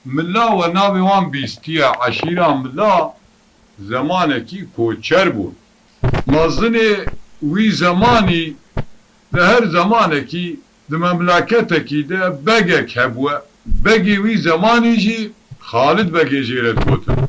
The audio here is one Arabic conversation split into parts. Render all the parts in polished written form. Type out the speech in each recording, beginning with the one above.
ملا و ناوی وان بیستیه عشیره ملا زمانکی کوچر بود مازن وی زمانی ده هر زمانکی ده مملکتکی ده بگک هبوه بگی وی زمانی جی خالد بگی جیرت گوتن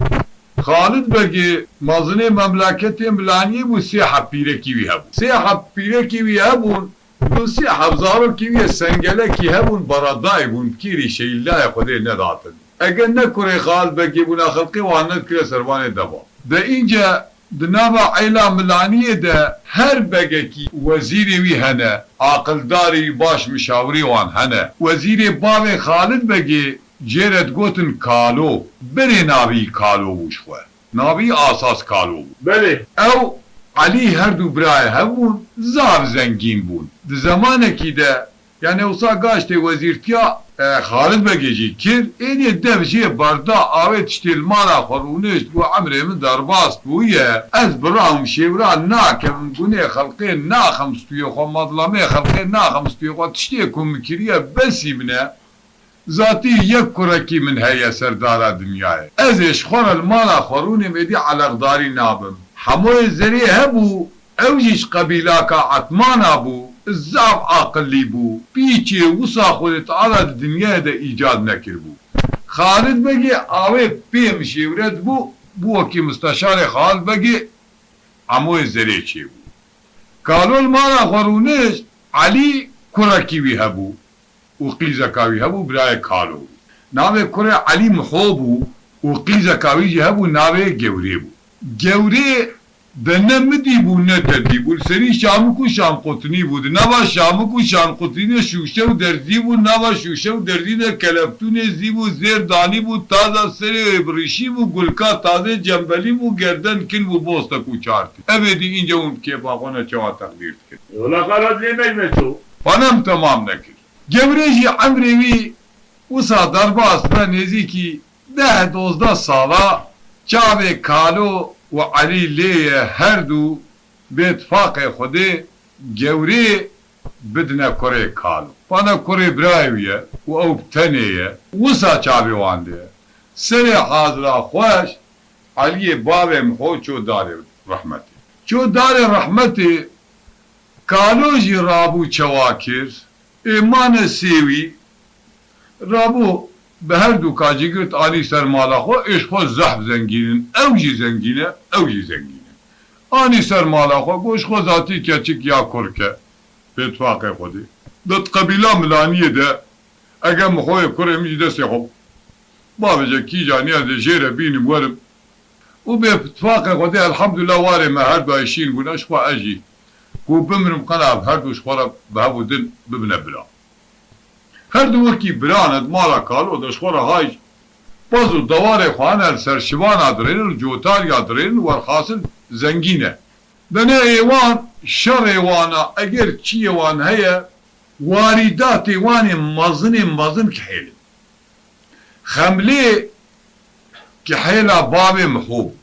خالد بگی مازن مملکتی ملانی بو سی حپیرکی وی هبون سی حپیرکی وی هبون بو سی حبزارو کی وی سنگله کی هبون برادای بون کیری شیلای خوده نداتن اگر نکره خالد بگی بونا خلقی وانت کره سروان دبا ده اینجا دنابا عیلا ملانیه ده هر بگکی وزیری وی هنه عاقلداری باش مشاوری وان هنه وزیری باوی خالد بگی جیرت گوتن کالو بری ناوی کالو بوشوه ناوی آساس کالو بود بله او علی هر دو برای هبون زار زنگین بون ده زمانه کی ده yani olsa gaçte vazirtiya Halid Begeci kir eni devşi barda avet iştil mala xoruniş bu amremin darbast bu ye ez bram şevra nakem gune halqe naxam stuyo xamadlame halqe naxam stuyo qat işti kum kiriye besimne zati yek kuraki min heye serdara dünyaya ez eş xor mala xoruni medi alaqdari nabım hamoy zeri hebu evjiş qabilaka atmana bu الزعف عاقلی بو پیچی وسا خودت علا دنیا ده ایجاد نکر بو خالد بگی آوه پیم شیورت بو اکی مستشار خالد بگی عموی زره چی بو کالول مانا خورونش علی کرکی وی هبو و قیزکاوی هبو برای کالو ناوه کره علی محو بو و قیزکاوی جی هبو ناوه گوری بو گوری دنه مدی بو نه دردی بو سری شامکو شام قطنی بود نوا شامکو شام قطنی شوشه و دردی بو نوا شوشه و دردی ده کلفتون زی بو زیر دانی بو تازه سری ابریشی بو گلکا تازه جنبلی بو گردن کن بو بوستا کو چارتی اوه دی اینجا اون که باقونه چوا تقدیر کرد اولا خالد لیمج میتو بانم تمام نکر گوریجی عمروی اوسا درباس و نزیکی 10-12 سالا چاوه کالو و علی لیه هر دو به اتفاق خوده گوری بدنه کره کالو پانا کره برایویه و او بتنیه وسا چاوی وانده سر حاضره خوش علی بابه مخو چو داره رحمتی چو داره رحمتی کالو جی رابو چواکر ایمان سیوی رابو به هر دو کاجی گرت آنی سر مالا خو اش خو زحف زنگینن اوجی زنگینه اوجی زنگینه آنی سر مالا خو گوش خو ذاتی کچک یا کرکه به اتفاق خودی دت قبیله ملانیه ده اگر مخوی کره میجی دستی خب بابجا کی جانی از جیره بینیم ورم و به اتفاق خودی الحمدلله واره ما هر دو ایشین بونش خو اجی کو بمرم قناب هر دوش خورا به هبو دن ببنه بلا هر دو وکی براند مالا کالو دشخور هایج بازو دوار خوانه سرشوان ادرین جوتار یادرین ورخاصل زنگینه دنه ایوان شر ایوانا اگر چی ایوان هیا واردات ایوان مزن کحیل خملی کحیل باب محوب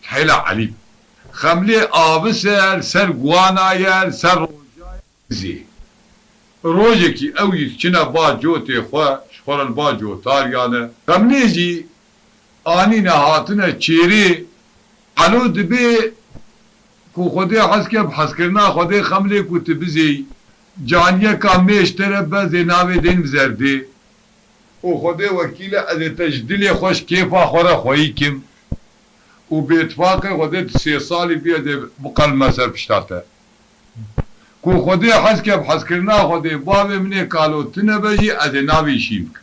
کحیل علیم خملی آبسل سر گوانایل سر روجای زی روزی که اوی چنه با جوتی خواه شخورن با جوتار یانه خملیجی آنی نهاتنه چیری علو دبی کو خودی حس که بحس کرنا خودی خملی کو تبزی جانیه که میشتره بزی ناوی دین بزرده او خودی وکیل از تجدیل خوش کیفا خوره خویی کم و به اتفاق خودی 3 سالی بیاده بقل مصر پشتاته کو خودی حس که بحس کرنا خودی بابی منی کالو تنه بجی از ناوی شیم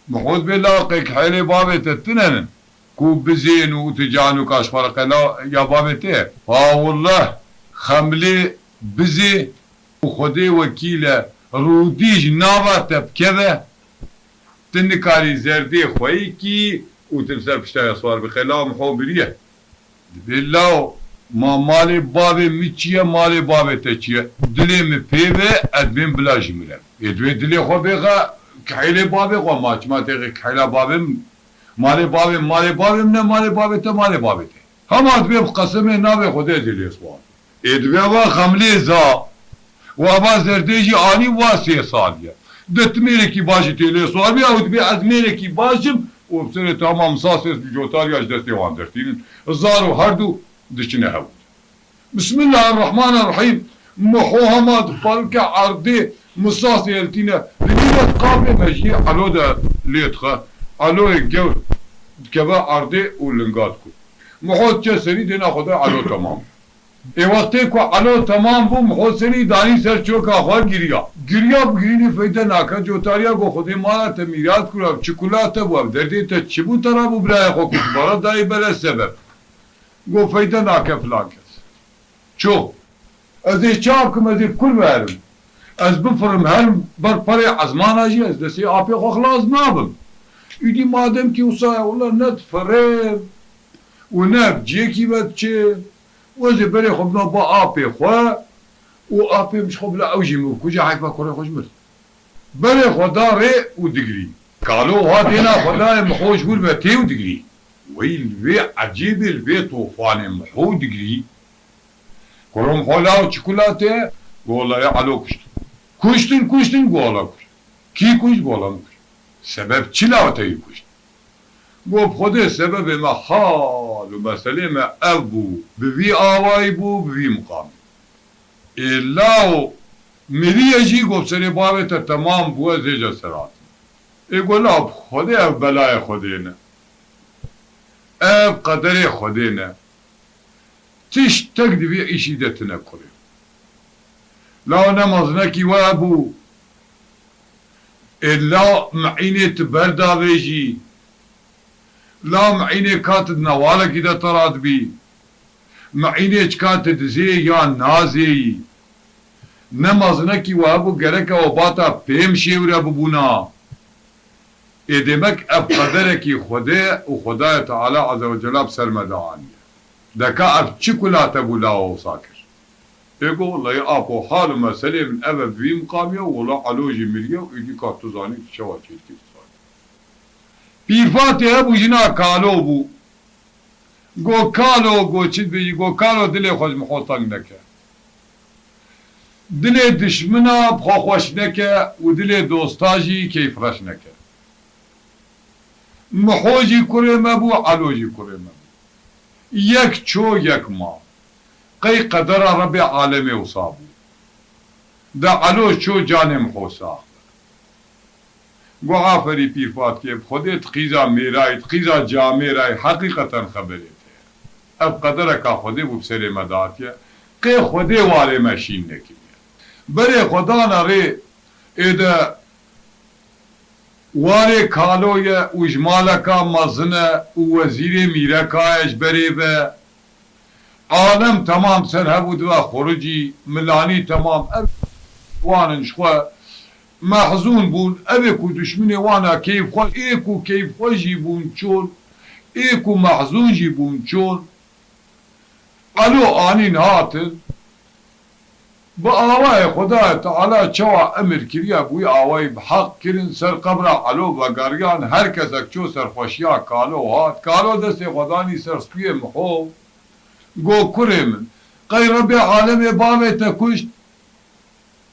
محوض بلاقی که حیلی بابی تتنن کو بزین و تجانو کاش فرقلا یا بابی ته والله خملی بزی و خودی وکیل رودیج ناوا تبکه تنکاری زردی خویی کی و تنسر پشتای سوار بخلا محو بریه بالله ما مال بابی میچیه مال بابی تچیه دلی می پیوه ادبین بلاجی میرم ادوی دلی خو بگه کحیل بابی خو ماچ ما تیغی کحیل بابی مال بابی نه مال بابی تا مال بابی تا هم ادوی قسم ناوی خوده دلی سوار ادوی و خملی زا و ابا زردیجی آنی و 3 سالیه دتميركي باجي تيلي صوابي او تبي ازميركي باجم وبصير تمام صاصر جوتارياش دستي واندرتين الزارو هردو دشنا هاو بسم الله الرحمن الرحيم محمد فالك عرضي مصاص يلتينا لنيمة قابل مجيء علو دا ليتخا علو الجو كبا عرضي ولنقاتكو محوت سري دينا خدا علو تمام ای وقتی که علو تمام بو محوت سری دانی سر چوکا خواه گریا بگیرینی فیده ناکا جوتاریا گو خودی مالا تمیرات کرو چکولاتا بو دردی تا چی بو ترا بو برای خو کش بارا دایی بله سبب گو فیده ناکا فلان کس چو از ای چاب کم از ای کل برم از بفرم هر بر پره عزمان آجی از دستی آپی خو خلاص نابم ایدی مادم که اصای اولا ند فرم و نب جیکی بد چه وزي بري خبنا با آبي خوا و آبي مش خبلا أوجي مو كوجا حيفا كوري خوش مر بري خدا ري و دقري قالوا هادينا خدا محوش قول بتي و دقري ويل بي عجيب البي طوفان محو دقري كورم خولا و شوكولاتة قولا يا علو كشتن قولا كشت كي كشت قولا كشت سبب چلا وتي كشت گو خود سبب ما حال و مسئله ما ابو بوی آوائی بو بوی مقام ایلاو ملی اجی گو سری باویتا تمام بو زیجا سرات ایگو لا خود اب بلای خودینه اب قدر خودینه تیش تک دوی ایشی دتنه کره لا نمازنکی و ابو ایلا معینت بردا بیجی لا معيني كاتد نوالك إذا تراد بي معيني كاتد زي يا نازي نمازنكي وابو گركا وباتا بيم شيورا ببونا ادمك اب قدركي خده وخدا تعالى عز وجل بسر مدعانية دكا اب چكولا تبولا وساكر ايقو والله يا حال مسألة من ابا بي مقامية والله علوجي مليا ويجي كاتو زاني شواجه كيف پیرفاتی هبو جنا کالو بو گو کالو گو چید بیجی گو کالو دل خوش مخوطنگ نکه دل دشمنا بخوا خوش نکه و دل دوستاجی کیفرش نکه محوجی کره مبو علوجی کره مبو یک چو یک ما قی قدر رب عالم اصابو دا علو چو جان محوسا گو آفری پیرفات که خودت خیزا میرایت خیزا جا میرای حقیقتا خبریت اب قدر که خوده بسر مداتیه که خوده واره مشین نکنیه بره خدا نره ایده واره کالوی اجمالکا مزنه و وزیر میرکایش بره به عالم تمام سر هبود و خروجی ملانی تمام وانش خواه محزون بون ابکو دشمن وانا کیف خواه ایکو کیف خواه جی بون چون ایکو محزون جی بون چون علو آنین هاتن با آوای خدا تعالی چوا امر کریا بوی آوای بحق کرن سر قبر علو بگاریان هر کسک چو سرخوشیا کالو هات کالو دست خدانی سر سپی محو گو کره من قی رب عالم باوی تکشت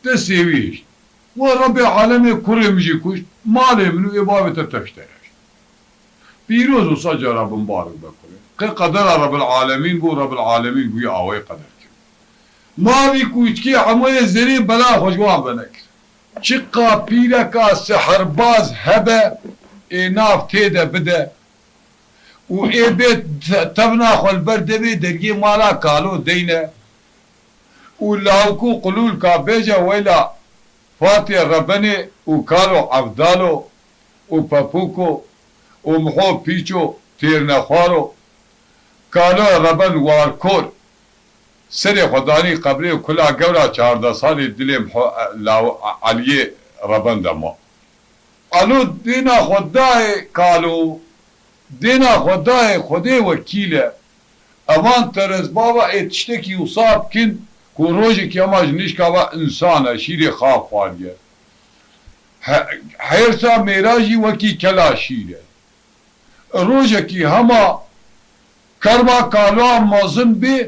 تسیویشت و رب العالمین کره میجی کشت مال منو ابابت تفترش پیروز و سجا رب مبارک بکنه که قدر رب العالمین بو رب العالمین بوی آوی قدر کرد ماوی کوچ کی عموی زری بلا خوشگوان بنکر چقا پیرکا سحرباز هبه ای ناف تیده بده و ای بیت تبنا خول برده بی درگی مالا کالو دینه و لاوکو قلول کا بیجا ویلا فاتي ربني وكالو عبدالو وبابوكو ومحو بيچو تيرنخوارو كالو ربن واركور سري خداني قبلي وكلا قولا 14 سالي دلي محو عليه ربن دمو قالو دينا خداي قالو دينا خداي خدي وكيله امان ترز بابا اتشتكي وصاب كن کو روزی که اماج نشکاوا انسانه شیر خواب فاریه حیرسا میراجی وکی کلا شیره روزی که همه کرما کالا مازن بی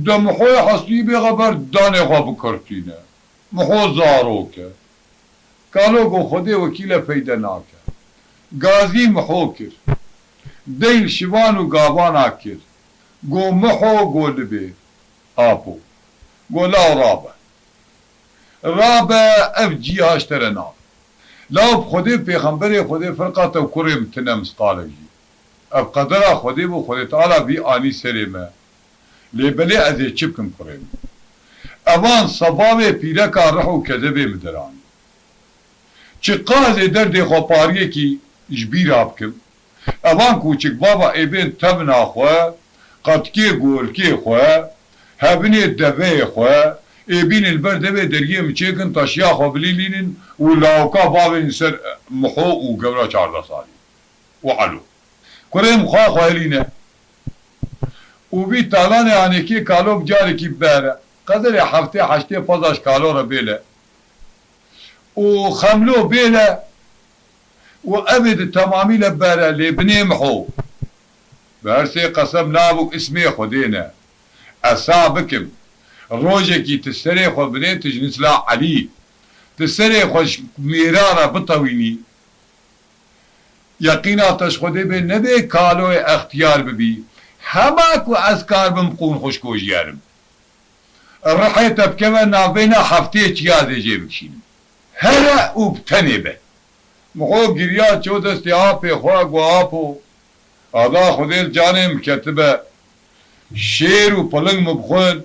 دمحوی حسنی بی غبر دانه خواب کرتینه محو زارو که کالو گو خودی وکیل پیدا ناکر گازی محو کر دیل شوان و گابان کر گو محو گو لبه آپو گو لا رابه اف جیهاش ترنا لاو خودی پیغمبر خودی فرقات و کرم تنم سقالجی اف قدر خودی بو خودی تعالی بی آنی سریمه لیبلی ازی چپکم کرم اوان صبابه پیرکا رحو کذبه مدران چه قازه درد خوپاریه کی جبیر آبکم اوان کوچک بابا ایبین تمنا خواه قطکی گولکی خواه هبنی دبه خواه ایبین البردبه درگیه مچیکن تاشیا خواه بلیلینن و لاوکا بابین سر محو و گورا 14 سالی و علو کرم خواه لینه و بی تالان آنکی کالو بجاری کی بره قدر هفته 8 کالو را بیله و خملو بیله و ابد تمامی لبره لبنی محو برسي قسم نابو اسمي خدينا أصابكم روجكي تستري خو بنين تجنس لا علي تستري خوش ميرارة بطويني يقينا تشخدي بي نبي كالو اختيار ببي هماكو أذكار بمقون خوشكو جيارم الرحية بكما نابينا حفتي تيادي جيبكشين هلا وبتنبه مخو گريات چو دستي آپي خواق و آپو آدا خودیل جانم کتبه شیر و پلنگ مبخون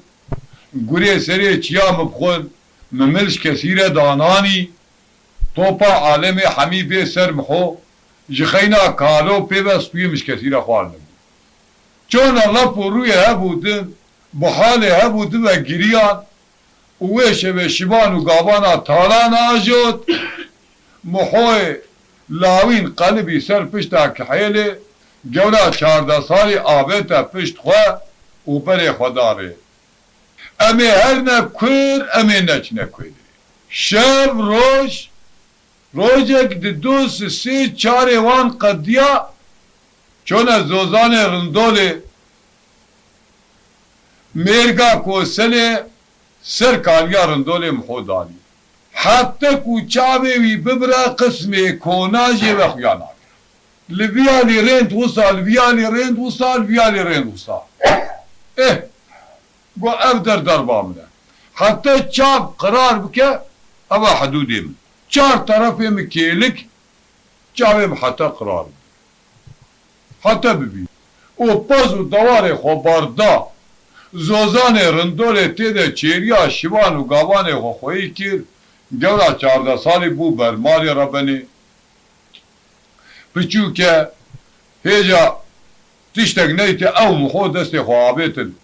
گوری سری چیا مبخون مملش کسیر دانانی توپا عالم حمی پی سر محو جخینا کالو پی بس پیمش کسیر خوال نبود چون الله پروی هبودن بحال هبودن و گریان اوش به شبان و گابانا تالان آجود محو لاوین قلبی سر پشتا کحیله جولا 14 سالی آبتا پشت خواه و بر خداره امی هر نکر امی نچ نکر شب روزک د 2-3-4 وان قدیا چون زوزان رندول میرگا کوسل سر کالیا رندول محودانی حتی کوچاوی وی ببرا قسم کوناجی و خیانات لفيالي رينت وصل فيالي رينت وصل فيالي رينت وصل ايه قو ابدر دربامنا حتى تشاب قرار بك ابا حدودي چار طرف مكيلك جاوم حتى قرار حتى ببي او پازو دوار خبردا زوزان رندول تیده چیریا شوان و گاوان خوخویی کر گورا 14 سالی بو برماری ربنی بچو که هیجا تشتک نیتی او مخو دستی خوابیتن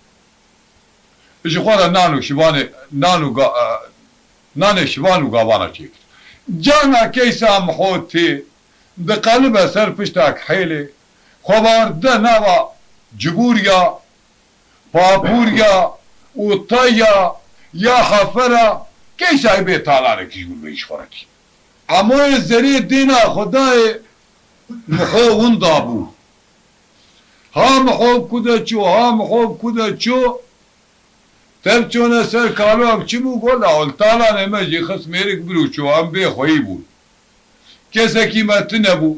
اجی خورا نان شوانو گاوانا چیکت جانا کیسا مخو تی ده قلب سر پشتک حیلی خوابارده نوا جبوریا پاپوریا و تایا یا حفرا کیسا بی تالاره کشور بیش خورکی اما زری دینا خدای محو اون دابو ها محو کده چو ها محو کده چو تب چونه سر کالو هم چی مو گل اول تالا نمه جی خس میرک برو چو هم بی خویی بود کسی که ما تنبو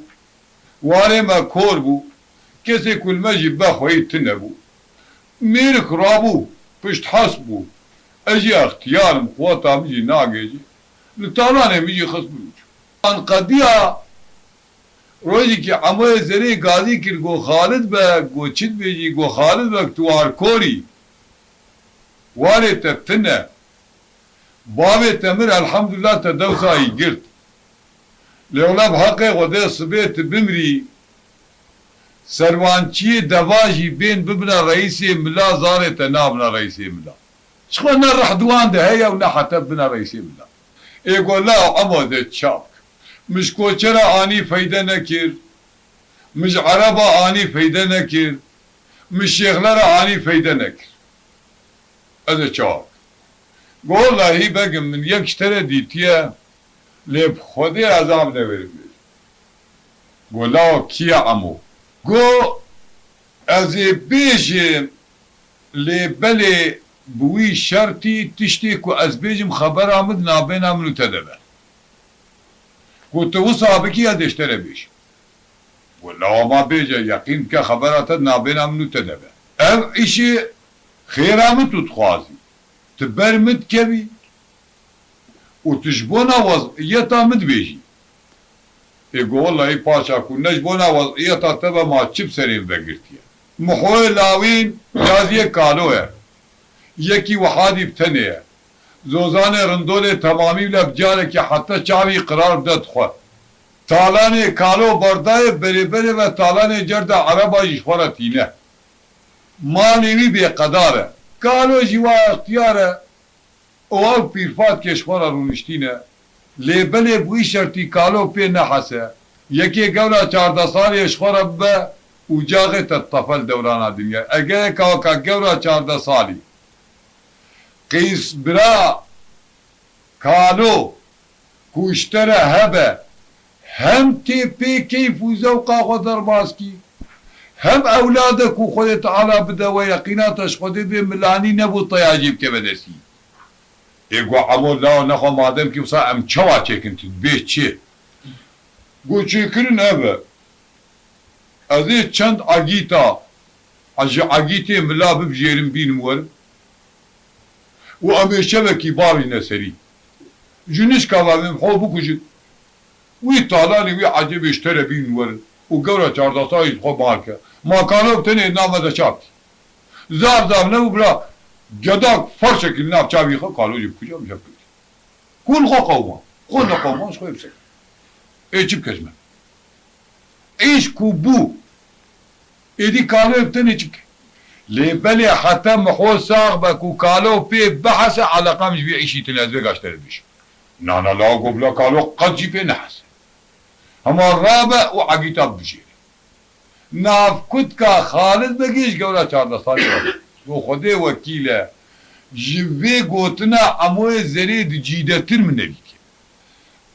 واره ما کور بو کسی کل ما جی بخویی تنبو میرک رابو پشت حس بو اجی اختیارم خواتا میجی ناگه جی لطالا نمه جی خس برو چو ان قدیا روزی که عموی زری گازی کر گو خالد با گو چید بیجی گو خالد با توار کوری واره تبتنه بابی تمر الحمدلله تا دوسایی گرد لیولاب حقی غده صبیت بمری سروانچی دواجی بین ببنا رئیسی ملا زاره تا نابنا رئیسی ملا شخوا نه رحدوان ده هیا و نه حتی بنا رئیسی ملا ایگو لا عمو ده چاپ مش کوچرا آنی فایده نکر مش عربا آنی فایده نکر مش شیخلر آنی فایده نکر از چاک گو لحی بگم من یک تره دیتیه لیب خودی عذاب نوری بیر گو لاو کیا عمو گو از بیجم لیبلی بوی شرطی تشتی که از بیجم خبر آمد نابین منو تدبه قلت وصا بكي ادشتري بيش ولا ما بيجا يقين كخبرات نابين منو تدبه او اشي خيرامتو تخوازي تبرمت كبي وتجبونا وضعيتا مدبيجي يقول والله اي باشا كون نجبونا وضعيتا تبا ما تشب سرين بقرتيا محوي لاوين جازيه كالوه يكي وحادي بتنيه زوزانه رندوله تمامي بلا بجارك حتى چاوي قرار ددخوا تالانه كالو برداي بري بري و تالانه جرد عربا جشورتينه مالوي بقداره كالو جوا اختياره او پیرفات کشورا رونشتینه لیبل بوی شرطی کالو پی نحسه یکی گورا 14 سالی اشخورا به اجاغ تطفل دوران دنیا اگه که گورا 14 سالی قیس برا کالو کوشتره هبه هم تی پی کیف و زوقا خود درباز کی هم اولادك وخذ تعالى بدا ويقيناتش خذ بملاني نبو طياجيب كبدسي يقول عمو لا نخو مادم كي وصا ام چوا چكنت بيت چي قول چكرن ابا ازي چند اگيتا اگيتي ملا ببجيرن بين مول و امي شبكي باري نسري جنش كلامم حبو كجي وي طالاني وي عجب اشترى بين مول وقورا 14 سايز خو ماركه ما كانوا بتني نامه دا شابتي زار نبو بلا جداك فرشك الناب شابي خو قالوا جيب كجا مش كل خو قوما خو قوما مش خو يبسك ايش بكجمه ايش كوبو ايدي قالوا بتني جك لبلي حتى محو صاحبك وقالوا بي بحث على قامش بيعيشي تنازل اشتري بيش نانا لا قبل قالوا قد جيب نحس هما الرابع وعقيتا بجيري ناف كتكا خالد بقيش قولا 14 سالي وخده وكيله جيبه قوتنا اموه زريد جيدتر من نبيك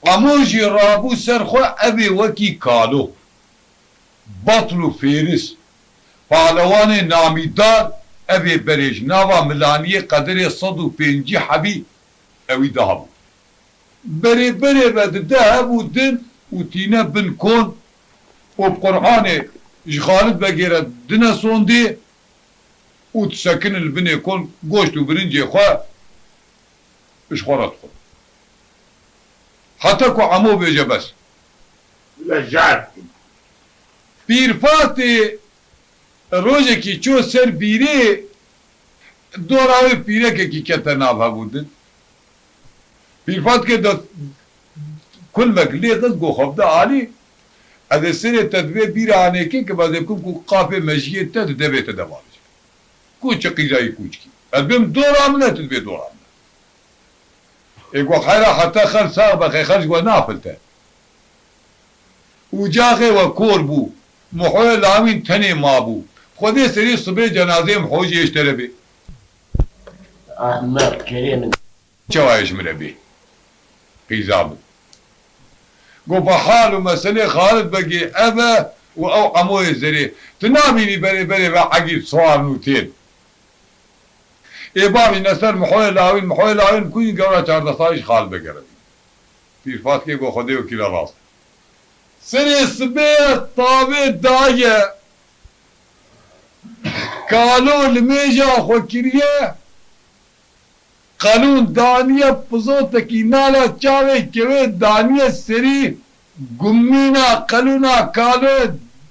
اموه جي رابو سرخو ابي وكي كالو بطلو فيرس پهلوان نامیدار ابي بريج ناوا ملانيه قدر 105 حبي اوي دهبو بري بري بد دهبو دن وتينا بن كون وبقرآن خالد بقيرة دنا صوندي وتسكن البني كون قوشت وبرنجي خوا اش خورت خو حتى كو عمو بيجا بس لجعت بيرفاتي روجه كي چو سر بيري دوراوي بيره كي كتنا بودن بيرفات كي دو كل مقلي قد قو خفضة عالي هذا السنة تدبير بيرا عنيكي كبازي بكم كو قافة مجية تدبير تدوالج كو چقي جاي كوچكي البيم دور عمنا تدبير دور عمنا ايقو خيرا حتى خل ساغبا خرج ونافلته وجاغي وكور بو محوي العامين تني مابو خودي سري صبح جنازه محوجي يشتري بي احمد كريم چوايش مربي قيزابو قو بحال مسألة خالد بقي أبا أو عموي زري تناميني بري بري بحقي صوار نوتين إبامي نسر محوي لاوين كوين قورا 14 سايش خالد بقي ربي في فاتكي قو خدي وكيلا راس سنة سبيت طابت داية قالوا الميجا خوكريه قانون دانیه پزوتکی نالا چاوه که دانیه سری گمینا قلونا کالو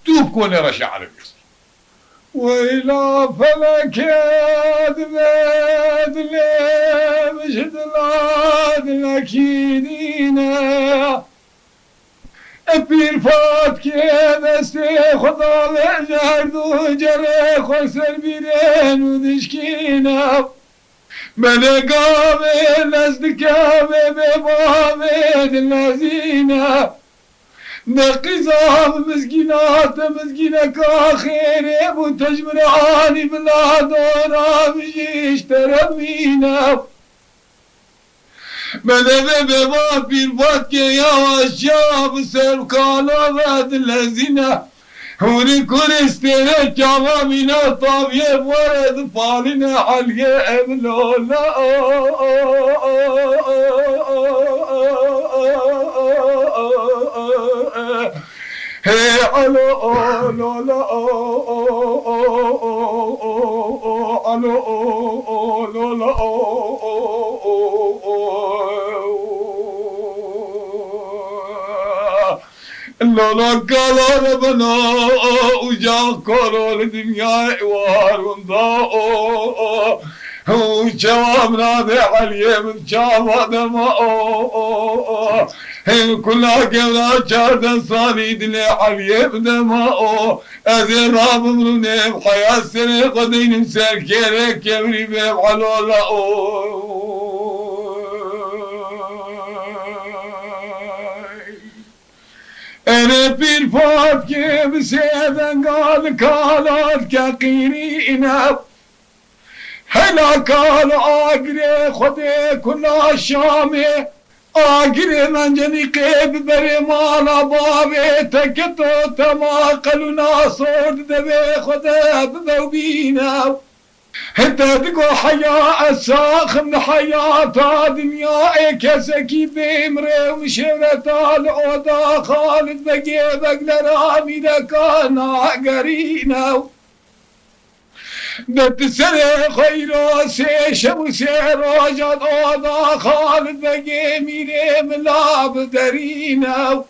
دوب کنه رش عربی ویلا فلکت بدلی بشدلاد لکیدینه پیرفات که دست خدا لجردو جره خسر بیرن و دشکینه ملقامي نزدكامي ببامي دلازينا نقزام مسكينات مسكينك آخير ابو تجمرعاني بلا دورا بجيش ترمينا ملقامي ببام بيرفات كي يا الشاب سركالا دلازينا هوني كورستينا جوامينا طاوية ورد فالنا عليا ابلولا هي علو لولا علو لولا لولا قالوا ربنا وجا كل الدنيا واروندا وجوابنا بعلي من جواب ما كلها قبل شهر صاريد لي علي بدما أذن راب مني بحياة سنة قدين مسال كيرك يمري بيبعلو لا أنا في الفات كيف سيدن قالت كقيرينا هلا قال آقري خدي كنا شامي آقري من جني قيب بري مالا بابي تكتو تماقلنا صود دبي خدي بذوبينا انت تقو حياة الساخ من حياة دنيا كسكي بمري وشرة العودا خالد بقيبك لرامي لكانا قرينا دت سري خيرو سيشم سيروجد عودا خالد بقيمي من لاب درينا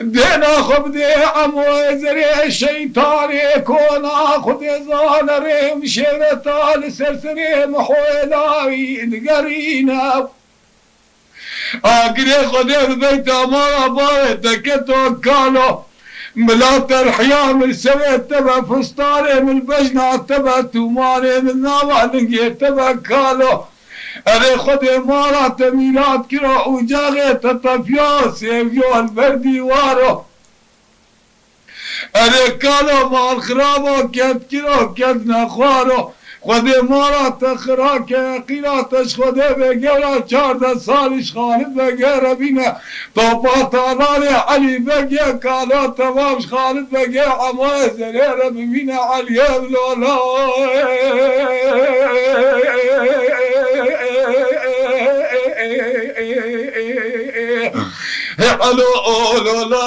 دينا خبدي عمو زري الشيطان يكون اخذ زال ريم شرطان سرسري محولاوي قرينا اقري خذي البيت ما بايتك توكالو ملات الحيام السويت تبع فستاني من البجنة تبع توماني من ناوع لقيت تبع كالو أنا خذ إمارات ميلاد كرا وجاغي تطفيا سيفيو البردي وارو أنا كالو مع الخرابو كد كرا كد نخوارو خذ إمارات خراك قيلاتش خذ بقرا شارد صالش خالد بقرا بينا طبات علالي علي بقيا كالو تمامش خالد بقيا عماي زريرا بينا علي لولا علو لولا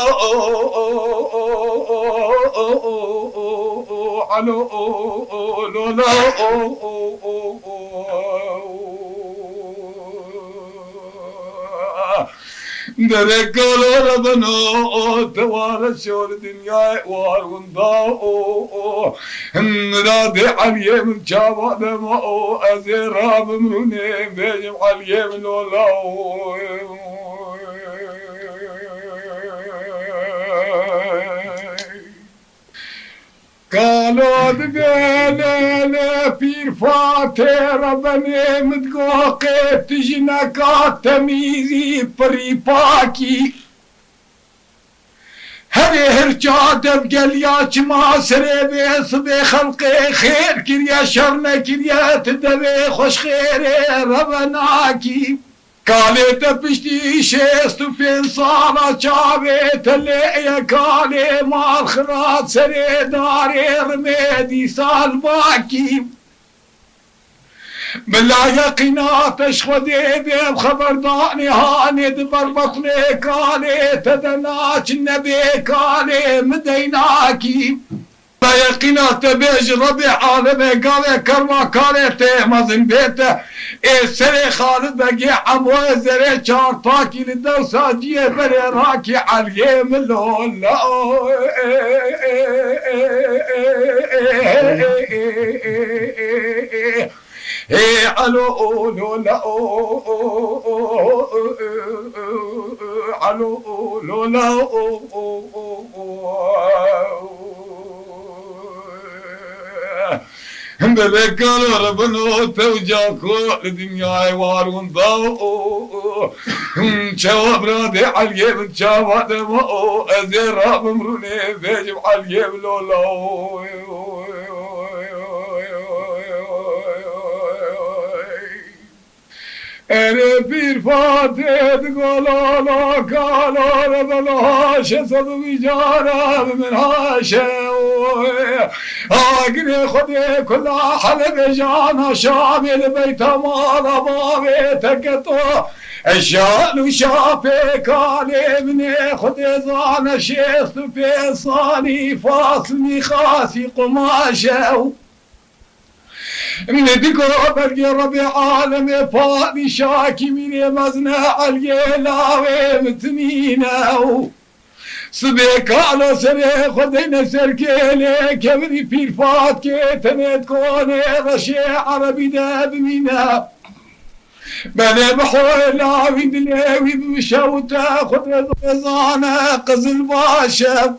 علو لولا درك ربنا توارى شور الدنيا واروندا مراد علي من جواب ما ازراب مني بيجم علي من ولا قالوا دبيلة بير فاتر بني متقوقي تجنكات تميزي فريباكي هذي هرجاد بقلياش ما سري بي خلقي خير كريا شرنا كريا تدبي خوش خيري ربناكي قالت بشتي شيست في صارة شابت اللي قالي ما الخرات سري داري رميدي سالباكي بالله يقينات اشخدي بيب خبر داني هاني دبر بطني قالي تدناك النبي قالي مديناكي لا يقينات بيج ربي عالمي قالي كرما قالي تهمزن بيته سري خالد بقي عمو زري شارطاكي للدوسة جيه بري راكي عاليم اللولا علو لولا علو لولا بذكر ربنا توجاكو الدنيا وارون ضاو شواب رادي علي بتشاوات مو ازراب مروني بيجب علي بلولو اره پیر فاتد گلالا کالا بلاش صد بیجارم من هاشه آگن خود کلا حلب جانا شامل بیت مالا بابه تکتو الشال شافي كالي من خد زان شيخ في صاني فاصلي خاسي قماشه من دقو برقي ربي عالمي فاضي شاكي من مزنع الجلاوي متنينه سبي كالو سري خدينا سركيلي كبري في الفات كي تنيت كوني رشي عربي داب مينا بلا بحولا ويدلي بمشاوتا خد رزانا قزل باشا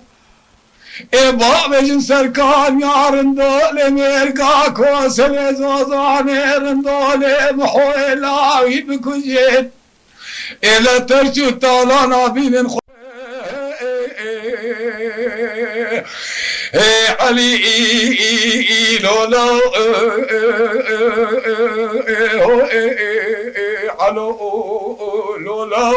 بابا جن سركان يارن دولي ميرقا كوسل زوزاني رندولي بحولا ويبكو جيت إلا ترشو طالانا بين علي لولا علو لولا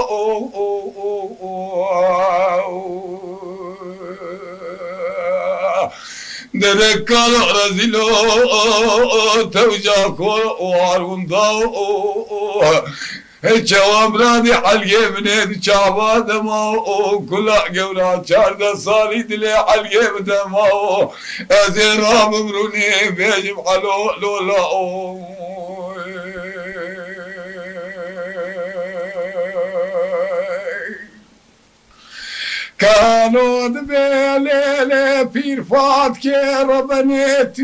دركال رزيلو توجاكو واروندا جواب رادي حلقه بنيد شعباد ماو كلا قولا 14 سالي دلي حلقه بدماو ازي رام مروني بيجب حلو لولا كانوا دبيلي بير فات كي ربنيت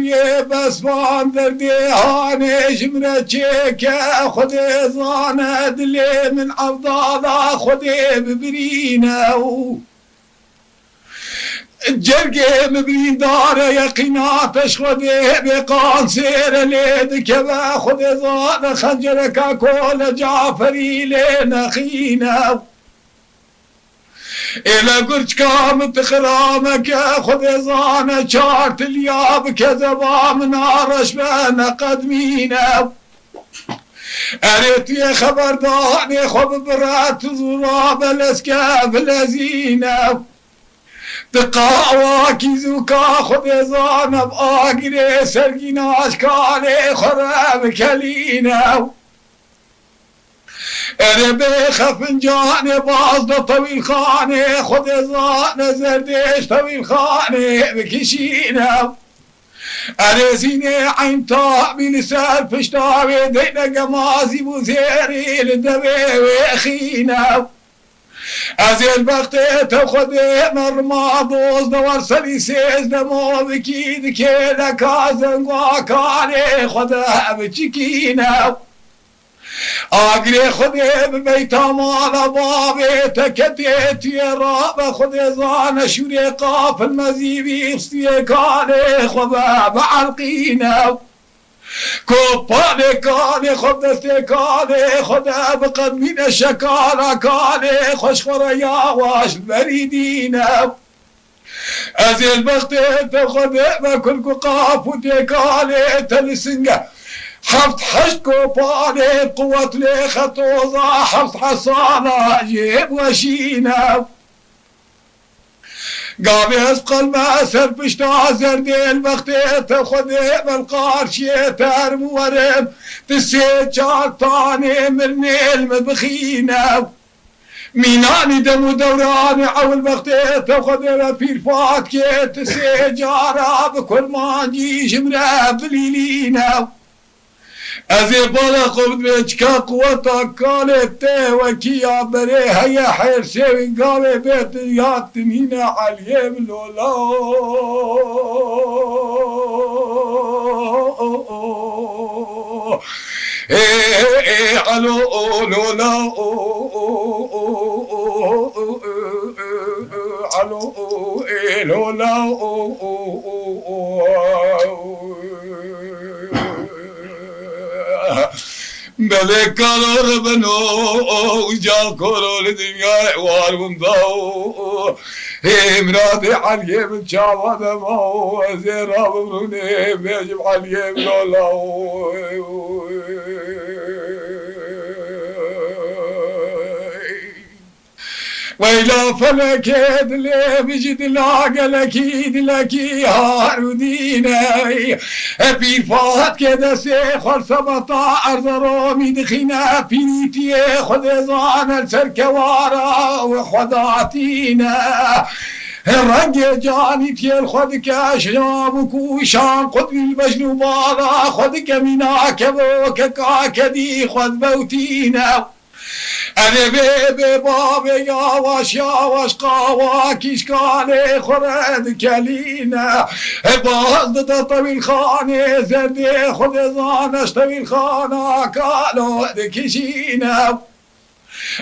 بس باندر ديهاني جمرة جيكا خدي زانا دلي من عبدالا خدي ببرينا الجرقي مبرين دار يقيناتش خدي بقان سير ليد كبا خدي زانا خنجركا كول جعفري لين خينا إلى قرش كامت خرامك خذ زانة شارت الياب كذبا من عرش بين قدمينا أريت يا خبر داني خب برات زراب الاسكاف الازينة تقاواكي زوكا خذ زانة بآقري سرقنا أشكالي خرام كلينا اربي خفنجاني باصدة طويل خاني خذ زانة زرديش طويل خاني بكشينا ارزيني عين طابي لسال فشتاوي دينا قمازي بوزيري للدبي ويخينا ازيل بغتي تاخذي مرمى بوز دور سليسيز دمو بكيد كيدا كازن واكاني خذها بتشكينا آقري خذي ببيت مال بابي تكتيت يا راب خذي زان شوري قاف المزيبي استيكاني خذا بعلقينا كوباني كاني خذ استيكاني خذا بقدمين الشكالة كاني خشخر يا واش المريدينا أزيل بغتي تاخذي بكل قاف وتيكاني تلسنجة حفظ حشكو بالي قوة لي خطوظة حفظ حصانة جيب وشينا قابي اسقل ما سر بشتا زردين بختي تاخذي بالقارشي ترم ورم تسيت شاطاني من المبخينا ميناني دم دوراني عول بختي تاخذي في الفات كي تسيت جارة بكل ما نجي جمرة بليلينا ازي بالا قبض بيشكا قوتا كالت وكيا بري هيا حير سيوي قابي بيت ياتنين عليهم لولا علو لولا علو لولا بلي كالو ربنو جا كولو لدنيا وارهم ضو مرادي علي من شعب دمو زيرا بمروني بيجب علي من لولو وإلى فلك دلي بجد لاقل أكيد لكي هاروديني في فات كده سيخل سبطا أرض رومي دخينا بينيتي خد زان السركوارا وخداتينا الرنج جاني تيل خدك أشراب كوشان قد بالبجنوبارا خدك مناك بوك كاكدي خد بوتينا أنا بيبي بابي ياواش ياواش قاواكيش كالي خرد كلينا باز طويل خاني زردي خد زانش طويل خانا كالو دكشينا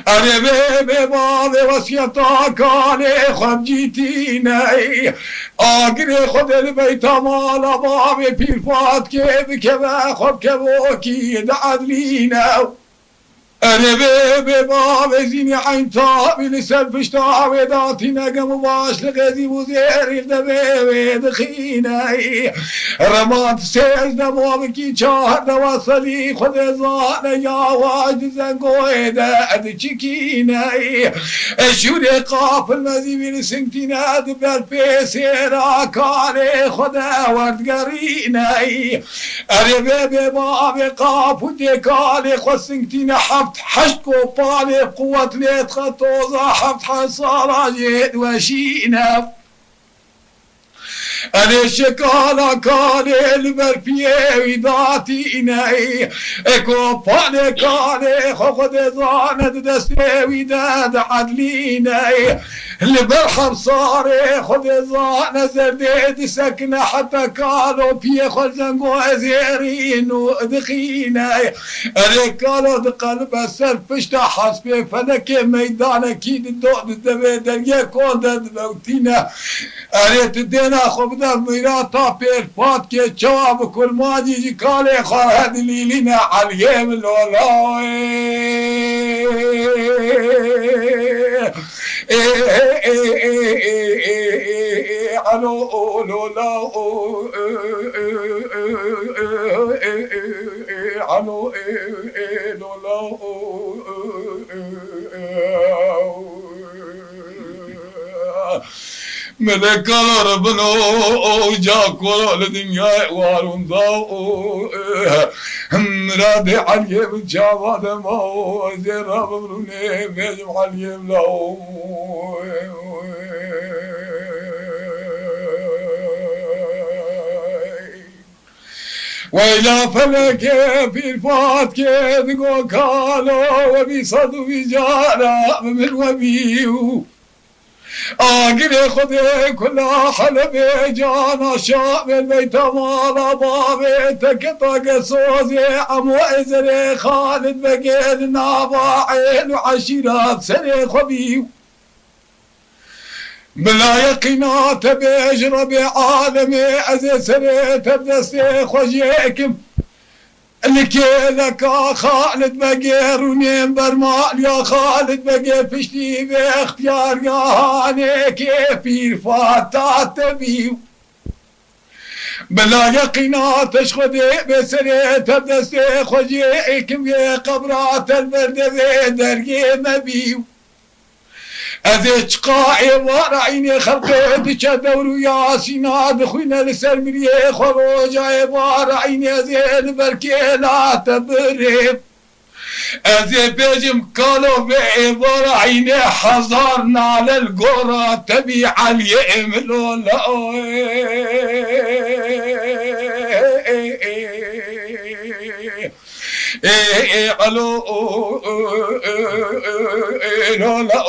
أنا بيبي بابي وسيطا كالي خد جيتيني آقري خد البيت مالا بابي بيرفات كيف كذا خد كبوكي دعدلينا أنا بيبي بابي زيني عين طابي لسال بشتاوي داتي نقم باش لغزي وزيري دبيبي دخيني رمات سيز دبابكي شهر دوصلي خد زانا يا واجد زنقوي دا ادشكيني شوري قاف المزيبين سنتينا دبال بيسيرا كاري خد ورد قريني أنا بيبي بابي قاف وديكالي خد سنتينا حفت حشكو بالي قوة ليت خطوزة حفت حصارة جيد وشينا أنا شكالا كالي البرفيه ذاتيني اكو بالي كالي خد زاند دستي داد عدليني البرحر صاري خد زان زرديد سكنة حتى كالو بيه خد زنقو زيرين ودخيني أنا كالو دقلب السر فشتا حسبي فلك ميدان كيد الدود الدبي درجة كون موتينا أنا تدينا خبدا ميراتا بيرفات كي جواب كل ما جيجي كالي خالد ليلينا عاليم لولاوي علو لولا علو لولا ملك ربنا جاكو لدنيا وارون ضاو مراد عليم جواد ما زين ربنا بيجم عليم لو وإلى فلك في الفات كيد قالوا وبيصدوا بجارة من وبيو آقري خذي كلها حلبي جانا شاب البيت مالا بابي تكتاق صوزي عمو إزري خالد بقيل ناباعين وعشيرات سري خبيو بلا يقينات بيجرى بعالمي أزي سري تبدسي خجيكم لك خالد بقي رونين برمال يا خالد بقي فشتي باختيار يا هاني كيف فاتات تبيو بلا يقينات اشخدي بسري تبدسي خجيكم يا قبرات البرد في درقي مبيو أذيك قاعي ورعيني خلقي ديك دورو ياسينا دخوينا لسرمريه خروجا ورعيني زين بركي لا تبريب أذي بيجم قالوا بي ورعيني حضرنا للقرى تبي عليهم لولا علو لولا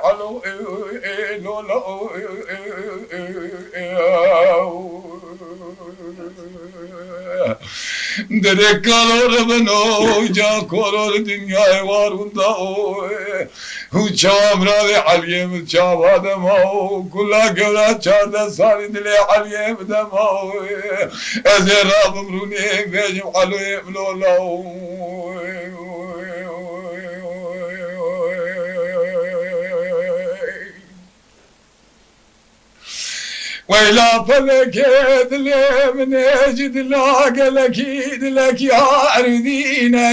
علو لولا درك كالور بنو جا كالور دنيا وارون داو وشام راوي عليم شام هذا ماو كلا كلا شاد صار دلي عليم دماو أزر راب مروني بيجم عليم لولاو ويلا فلك دلي من اجد لاق الاكيد لك يا عردينا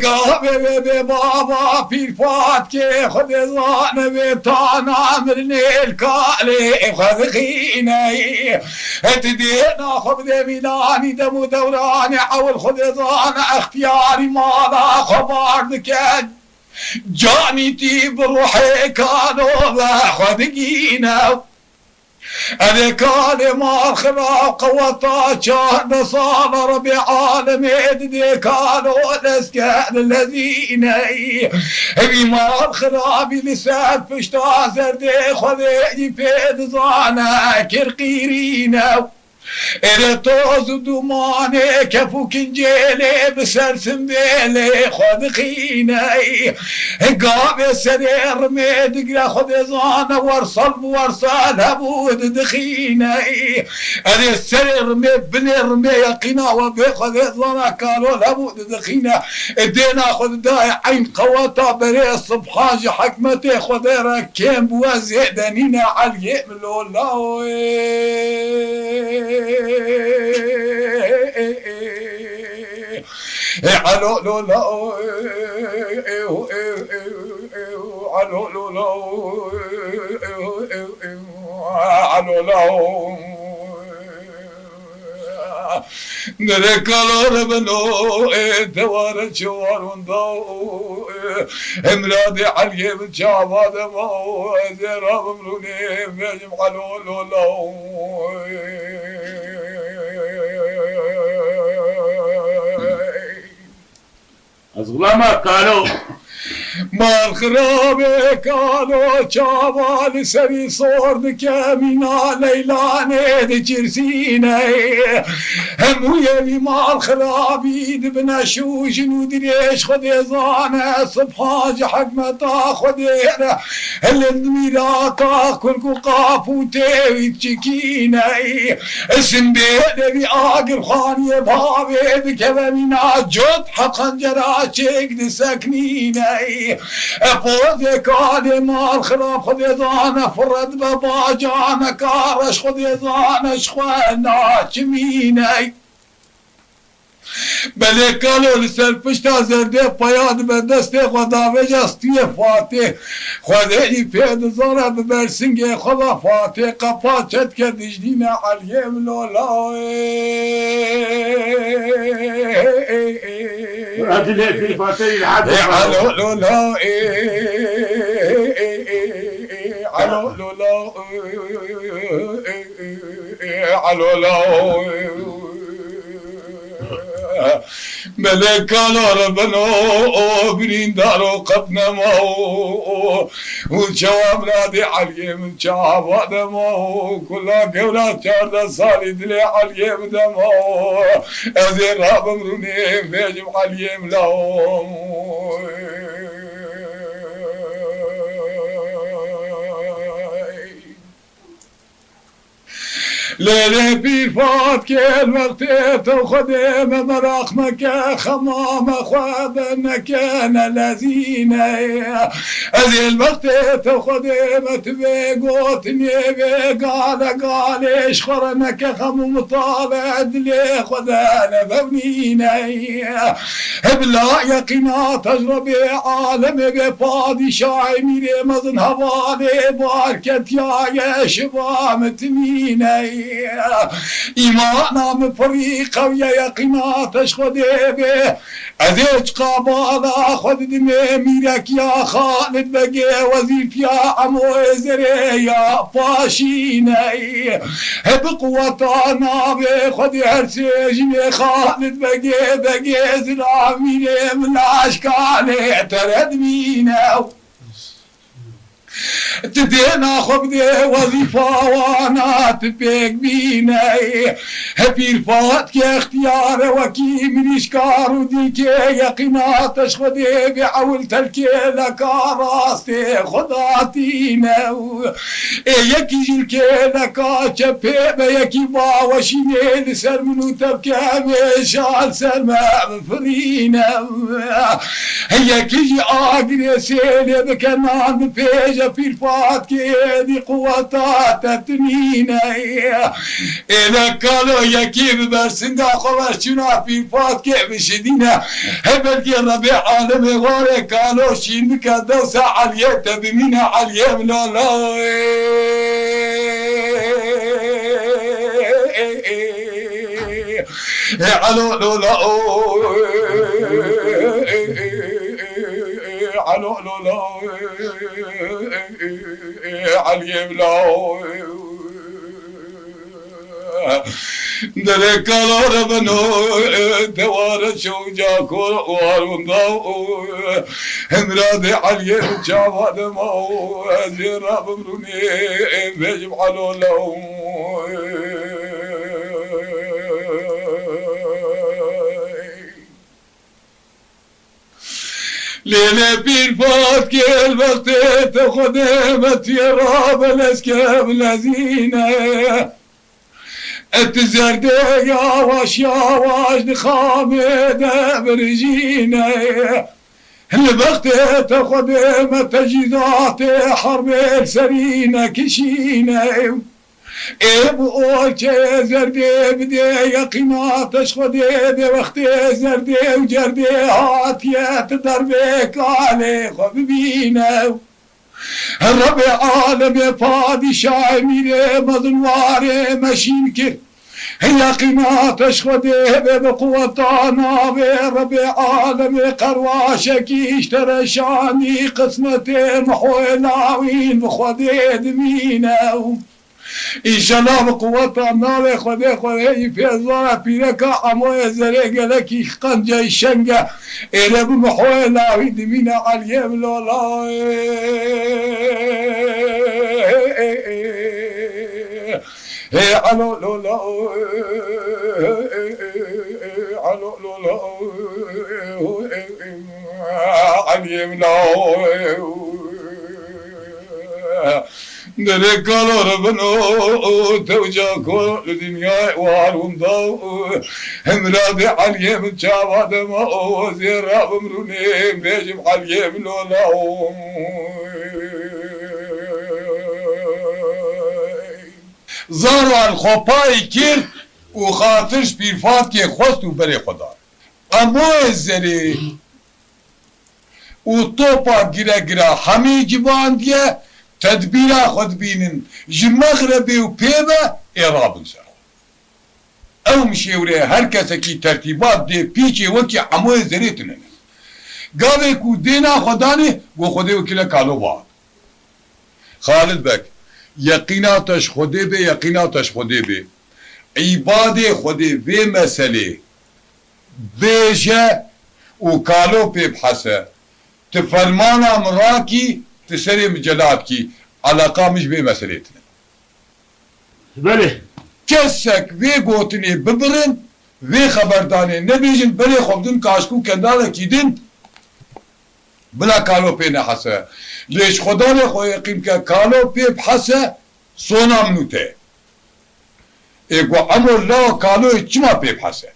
قابل بابا في الفات كي خذ ظان بيتانا من الكالي خذ خينا تدينا خذ ميلاني دم دوراني حول خذ ظان اختياري ما لا خبر دكاد جاني تيب روحي كانوا خذقينا أنا كان ما خلاق قوتا كان صار ربي عالم يدي كانوا الاسكان الذين بما خرابي لسان فشتا دي خذي في ظانا كرقيرينا إذا توز دماني كفو كنجيلي بسر سنبيلي خذ خيني قاب سرير ميدق خذ زانا ورصل هبود دخيني أذي السرير مبني رمي يقينا وبيخذ زانا كانوا هبود دخينا ادينا خذ داي عين قواتا بري الصبحاج حكمتي خذ ركيم بوزيدنينا عاليم لولاوي علو لولا علو لولا علو لولا نركالور بنو دوار شوارون دو امرادي علي بتشاباد مو زراب مروني بيجم علو لولا أظلمك قالوا ما الخرابي كانوا شابال سري صور كامينا ليلاني دي جرسيني همو يلي ما الخرابي دبنا شو جنو دريش خدي زانا صبحاج حق متا خدينا الدميراتا كلكو قافو تيوي تشكيني اسم بيدي آقر خاني بابي بكبمينا جد حقا جراشيك دي ساكنيني فوزي كالي مال خلاف خذي ظانا فرد بباجانا كارش خذي ظانا شخوانا شميني بله کالو لسر پشتا زرده پایان به دست خدا وجستی فاتح خدا ای پید زاره ببرسنگ خدا فاتح قپا چد که دجدین علیم لولای رجل في فاتح العدل علو لولای علو لولای علو لولای ملكانا ربنا برين دارو قد نمو والجواب نادي علي من شعب دمو كلها قولات شارد صالي دلي علي دمو ازي راب مروني بيجم علي ملاو ليلة بيفات كل وقت وخدم مراخمك خمام خوابنك انا الذين هذه الوقت وخدم تبيقوتني قال اشخرنك خم مطالع دلي خذانا ببنيني بلا يقينا تجربة عالم بفادي شاعي ميري مزن هوالي باركت يا شبام تميني إيمانا مفريقة ويا يقيناتش خده به أذيج قابالا خد دمي ميرك يا خالد بقي وزيف يا عمو زري يا فاشيني بقوتانا بخد هرسجني خالد بقي زرع ميري من أشكالي ترد مينو تدينا خبدي وظيفة وانا تبيك بيني هبي الفات كي اختيار وكي من اشكار وديكي يقينات اشخدي بعول تلكي لك راستي خداتينا يكي جلكي لك شبيبه يكي باوشيني لسر منو تبكي مشال سلمى بفرينا يكي جي اقري سيلي بكنان بفيجة في الفات فات كيدي قوتا تتنينه إذا قالوا يكي ببرسنگا خبر شنا في فات كي بشدينه هبل كي ربي عالمي غوري قالوا شين بكدوسة عليه تبمينه عليه ملولا علو لولا علو لولا علي بلاو درك ربنا دوار شوجا كور وارنداو امراد علي جواد مو زيرا بمروني بيجب علو لو ليلة بين فات كل وقت تخدمت يا رب الاسكاب لذينه التزرد ياواش ياواش دخامد برجينه الوقت تخدم تجهيزات حرب السرينه كشينه ابو زردي بدي يقينات اشخدي بوقت زردي وجردي هاتية دربك علي خببينا الرب عالم فادي شايميني مظنواري مشينكر يقينات اشخدي بقوتانا برب عالم قرواشك اشترى شاني قسمتي محولاوين بخدي دمينا إن شاء الله بقوة النار خده في الزارة بيرك عمو زرق لك خنجة الشنجة إلى بمحوى لاوي دمينا عليهم لولا علو لولا علو لولا عليهم لولا درك ربنا توجا كل الدنيا وعلوم ضو امراد علي من شاواد ما زيرا بمروني بيجم علي من لولا زارو الخوباي كير وخاطرش بيرفات كي خوست وبري خدا امو الزري وطوبا جرا جرا حمي جبان ديه تدبيرا خود بينن جمغربي وبيبا إرابن سر او مشيوري هر كسكي ترتيبات دي بيچي وكي عموه زريتنن قاوه كو دينا خداني و خوده وكيلا كالو بعض خالد بك يقيناتش خوده بي يقيناتش خوده بي عباده خوده بي مسئله بيجه و كالو بيبحثه تفرمانا مراكي تسري مجلات کی علاقه مش به مسئلتنا بله کسک وی گوتنی ببرن وی خبردانه نبیجن بله خودن کاشکو کنداله کیدن بلا کالو پی نحسه لیش خدا له خو یقین که کالو پی بحسه سونا منوته ایگو امر لا کالو چما پی بحسه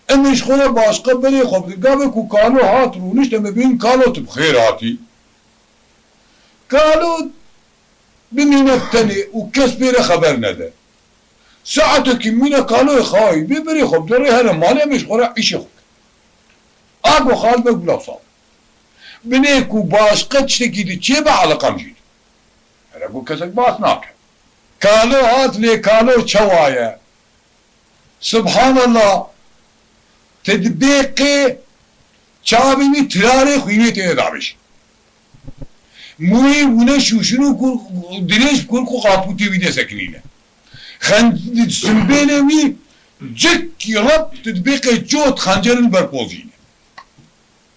امش خدا باشقه بله خودن گاوه کو کالو هات رونش تمبین کالو تب خیر هاتی قالوا بمين التاني وكاس بيري خبر نده ساعتك مين قالوا خاي بيبري خب دوري هنا مالي مش خورا ايشي خب اقو خال بقبلا صاب بنيكو باش قد شتكيدي چه بعلاقة مجيد انا اقول كاسك باس ناكا قالوا هات لي قالوا چوايا سبحان الله تدبيقي چابيني تراري خويني تيدابش موی ونه شوشنو دریش کن کو قاپوتی ویده سکنینه خند سنبینه وی جک رب تدبیق جوت خنجرن برپوزینه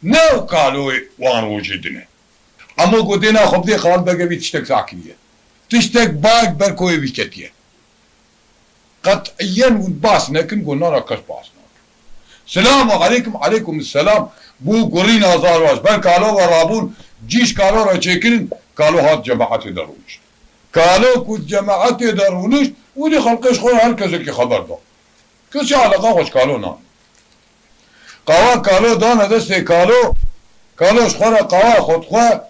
نه کالوی وان وجدنه اما گودینا خب دی خال بگه بی تشتک ساکنیه تشتک باگ برکوی بیکتیه قطعیاً ود باس نکن گو نارا کش باس نکن سلام علیکم علیکم السلام بو گرین آزار واش بر کالو و رابون جيش قالوا را چيكرين قالوا هات جماعات درونش قالوا كنت جماعات درونش ودي خلقش خور هالكذا كي خبر ده كسي علاقه خوش قالوا نعم قوا قالوا دانا دسته قالوا شخورا قوا خود خوا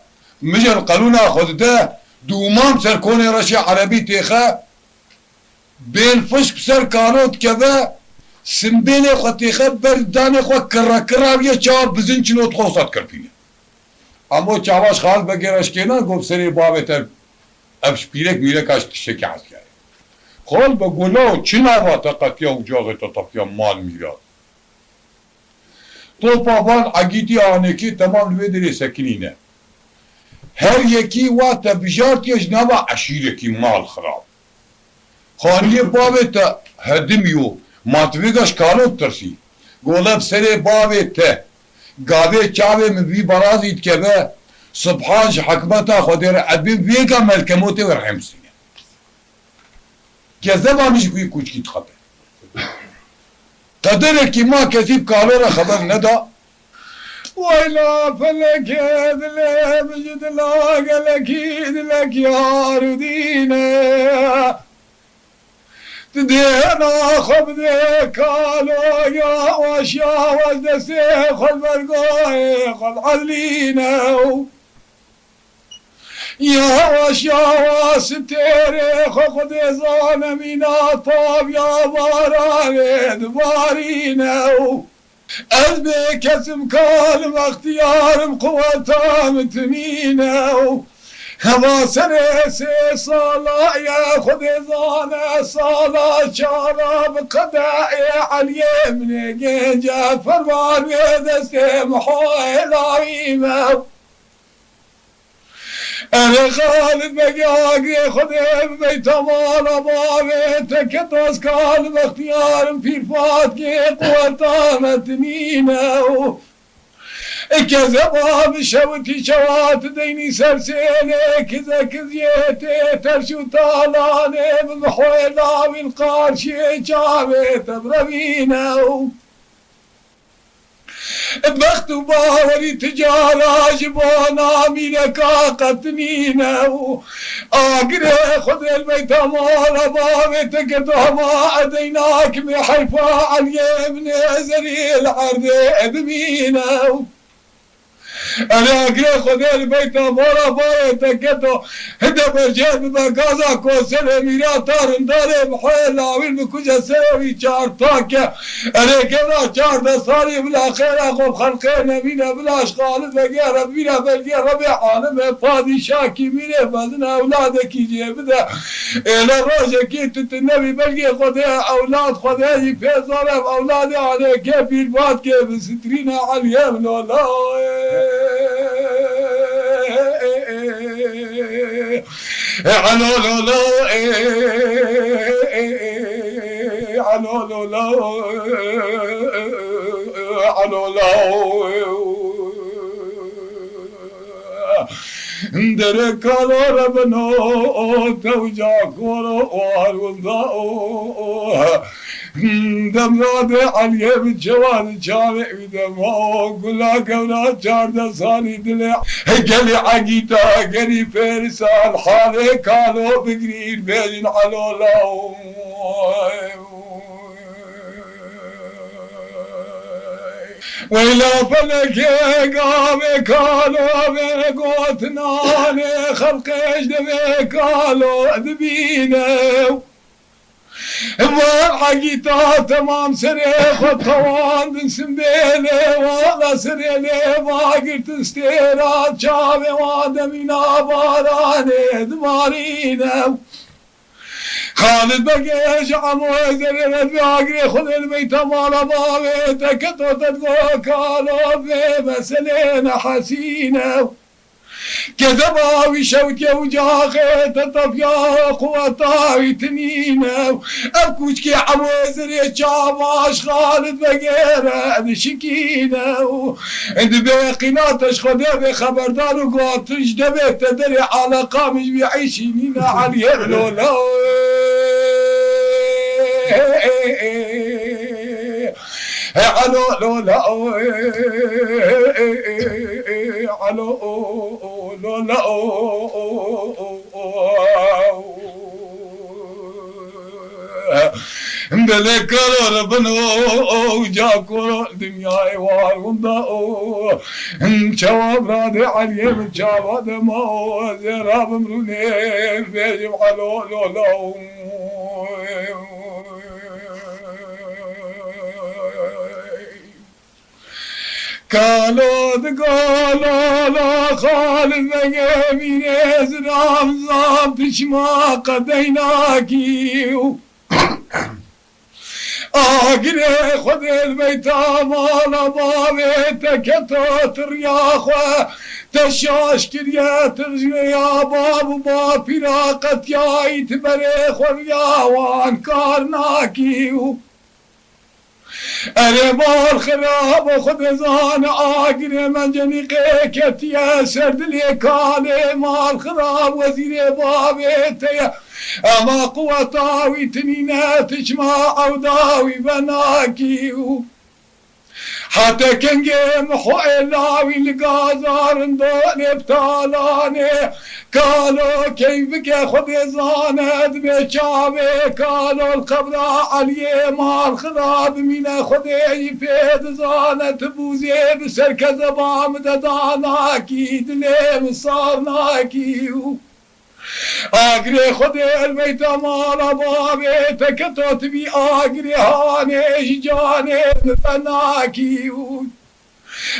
مجر قانون خود ده دومام سر کونی رشی عربی تیخه بین فشک سر کانوت کبه سنبین خود تیخه بردان خود کرا و یه چار بزن چنوت خوصت کرپینه اما چاواش خال بگیرش کنه گفت سری بابت افش پیرک میرک اشت شکی عز کرد خال بگولا چی نوا تقتیا و جاغتا تقیا مال میراد تو پاپان عگیتی آنکی تمام لوی دری سکنینه هر یکی وقت بجارتیش نوا عشیرکی مال خراب خانیه بابت هدمیو ماتویگاش کالوت ترسی گولب سر بابت گاوه چاوه مبی برازید که به سبحانش حکمتا خودیر عدبی ویگا ملکموتی ورحم سینه گزده بامیش کوی کوچکی تخطه قدر که ما کسی کالو را خبر ندا ویلا فلکی دلی بجد لاغلکی دلک یار دینه دینا خب ده کالو یا واشیا وز دستی خود برگاه خود عدلینه یا واشیا واسطیره خود زانمینا طاب یا بارانه دبارینه از به کسم کالم اختیارم قوتام تنینه هوا سر سه سالا یا خود زانه سالا چارا بقدائی علی من گنجا فرمان به دست محویل عیمه انا خالد بقاقي خذ بيت مال بابي تكتوس كان باختيار في فاتكي قوة تنينه كذا بشوتي شوات ديني سرسيني كذا كذيتي ترشو طالاني بمحويلا والقارشي جابي تبرمينه بخت و باوری تجارا جبانا مینکا قطنینه آگره خود البیت مالا باوی تکتو ما ادیناک می حیفا علی ابن زری العرض ادمینه انا اقرا خود البيت مالا باي تكتو هدا برجال بمقازا كوسل ميرا تارن داري بحيل لاويل بكوجا سوي چار تاكا انا كذا چار دساري بلا خير اخو خلقين نبينا بلاش خالد بقيا ربينا بلقيا ربي عالم فادي شاكي ميري بازن اولادك يجي بدا الى روجا كيت النبي بلقيا خدها اولاد خدها في ظلم اولادي على كيف الباد كيف سترينا على اليمن والله علو لو لو علو لو لو علو لو در کالو ربنو توجا کورو والوضاء دمراد علیه بجوان جامع دمو گلا گونا چارده سالی دل گلی عگیتا گلی فرسان حال کالو بگرین بیجن علو لاو ویلا فلکی گاوه کالو به گوتنانه خلقش دمه کالو دبینه والحقيقة تمام سري خد خوان بن سنبيلي والله سري لي ما قلت استيرات شابي وادمينا باراني دمارينا خالد بقيش عمو زرير بياقري خذ البيت مال بابي تكتو تدقو كالو في مسلين حسينه كذباوي شوكي وجاخي تطفيا قوتاوي تنينه أبكوشكي عموزري شاباش خالد بقيرة شكينه عند بيقيناتش خده بخبردار وقاتش دبي تدري على قامش بيعيشينينا عليه لولا علو لولا علو لولا مدلك ربنا جاكو دنيا واروندا شواب رادي عليه من شواب ما زراب مروني بيجم على لولو قالوا لا خالد يمين زرام زام تشما قديناكي آقري خذ البيت مال بابيتك ترياخه تشاش كريا ترجع يا باب باب فراقت يا يتبريخ يا وان كارناكي أربال خراب خذ زان آقري من جنيقك يا سرد لي كالي مال خراب وزير بابيتك أما قوة طاوي تنينات اجماع وداوي بناكيو حتى كان جيم حويلاوي القازار ندوني بتالاني قالوا كيفك يا خذ زاند بشابي قالوا القبر علي مال خراب من خذي يفيد زاند بوزي بسرك زبام دداناكي دليم صارناكيو آگری خود البیت مالا بابیت کتوت بی آگری هانش جانب فناکی بود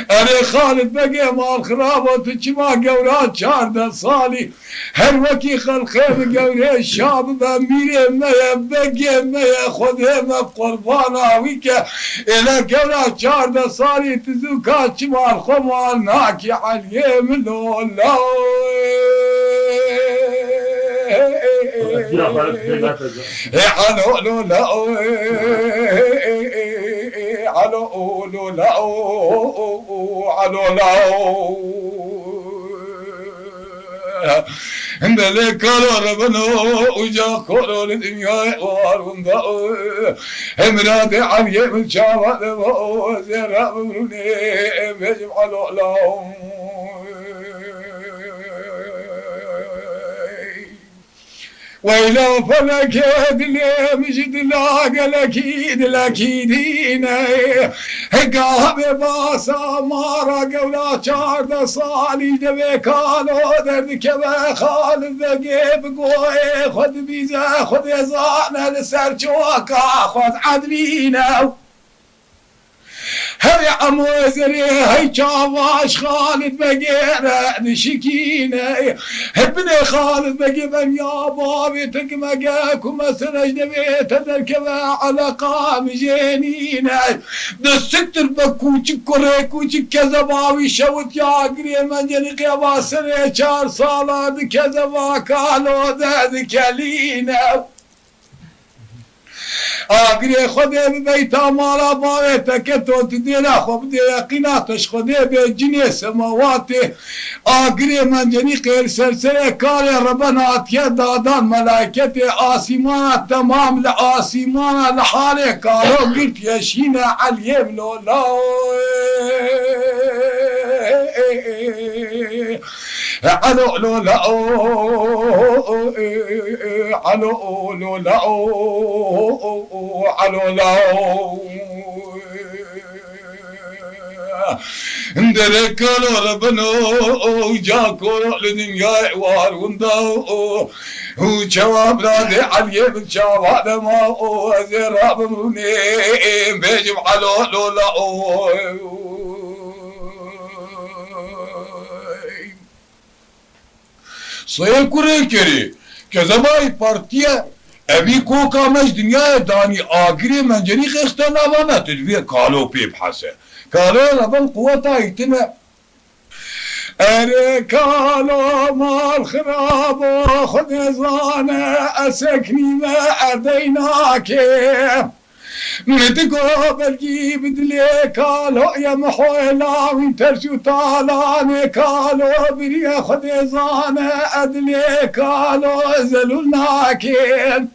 اره خالد بگه مال خرابات چما گورات 14 سالی هر وکی خلقه بگوره شاب بمیره مه بگه مه خوده مه قربان آوی که اله گورات 14 سالی تزوکات چما خمال ناکی علیم لولا علو لولا علو لولا علو لا اندلك ربنا وجا كل الدنيا واروندا امراد علي من شاوات وزرا مروني بيجم علو لا ويلو فلك دلي مجد لاقى لكيد لكيدينا قام باسا مارا قولا 14 صالي دبي كانوا دردك خالد ذقيب قوي خذ بيزا خذ يزانا لسر جوكا خذ عدلينا هاي عمو زري هاي شاواش خالد بقينا نشكينا ابن خالد بقيبن يا بابي تقمقاك ومسرج دبي تدركبا على قام جينينا دستر بكوش كوريكوش كذباوي شوت يا قري من جنق يا باسري 4 صالات كذبا كالو ذاك لينا آگری خوده بیتا مالا باویت تو دینا خوب دینا قیناتش خوده به جنی سماوات آگری من جنی قیر سرسر کار ربنات یا دادان ملائکت آسیمان تمام لآسیمان لحال کارو گرت یشین علیم لولا علو لولا علو لولا علو لا اندلك ربنا جاكو لدنيا واروندا وجواب رادي علي من شواب ما زراب مروني بيجم علو لولا صير كوري كري كذباي بارتيا ابي كوكا مش دنيا داني آگري منجري خستنا وانا تدوية كالو بيب حسن كالو ربن قوتا يتنا اري كالو مال خراب خد زانا اسكني ما اديناك نتقو بلجي بدلي كالو يا محولا وانترشو طالاني كالو بريا خد زانا ادلي كالو زلولناكين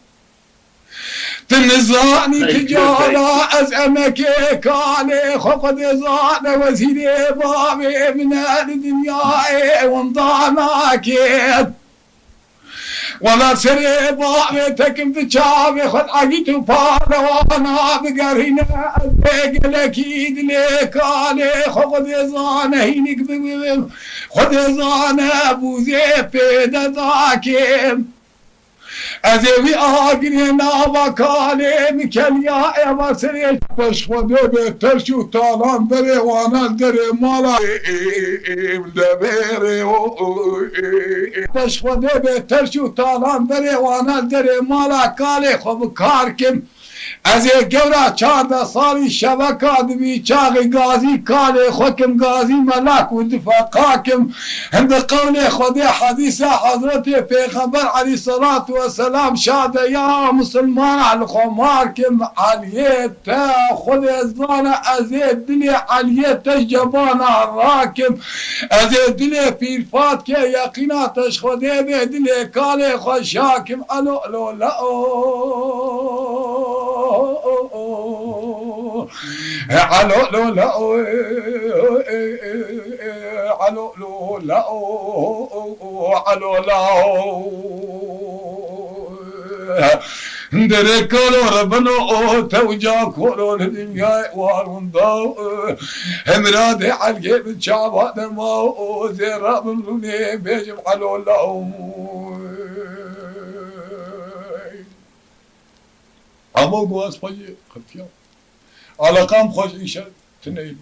تنزاني تجارة أزعمك كالي خفض زان وزيري بابي من الدنيا وانضاناكين ولا سري بابتكم تشابي خد عقيتو وانا بقرينا لك ايد لك علي خد يزانه هينك خد يزانه ابو زيف داكم ازوي اقرينا بكالم كليا ابسري باش خده بهتر شو طالان بري وانا دري مالا دبري باش خده بهتر شو طالان بري وانا دري مالا كالي خب كاركم از گورا 14 سالی شبکه دبی چاقی گازی کالی خوکم گازی ملک و دفاقاکم هم بقول خود حدیث حضرت پیغمبر علیه الصلاة والسلام شاده یا مسلمان علی خمارکم علیت خود ازدان از دل علیت جبان راکم از دل پیرفات که یقیناتش خوده به دل کالی خوشاکم الو الو علو لو لا علو لو لا علو لا دركلو ربنا توجا كولو الدنيا والوندو همراد علقي شعبات ما زراب مني بيجم علو لا اما بواس فاجئ خفيا علاقام خوش ایشه تنهی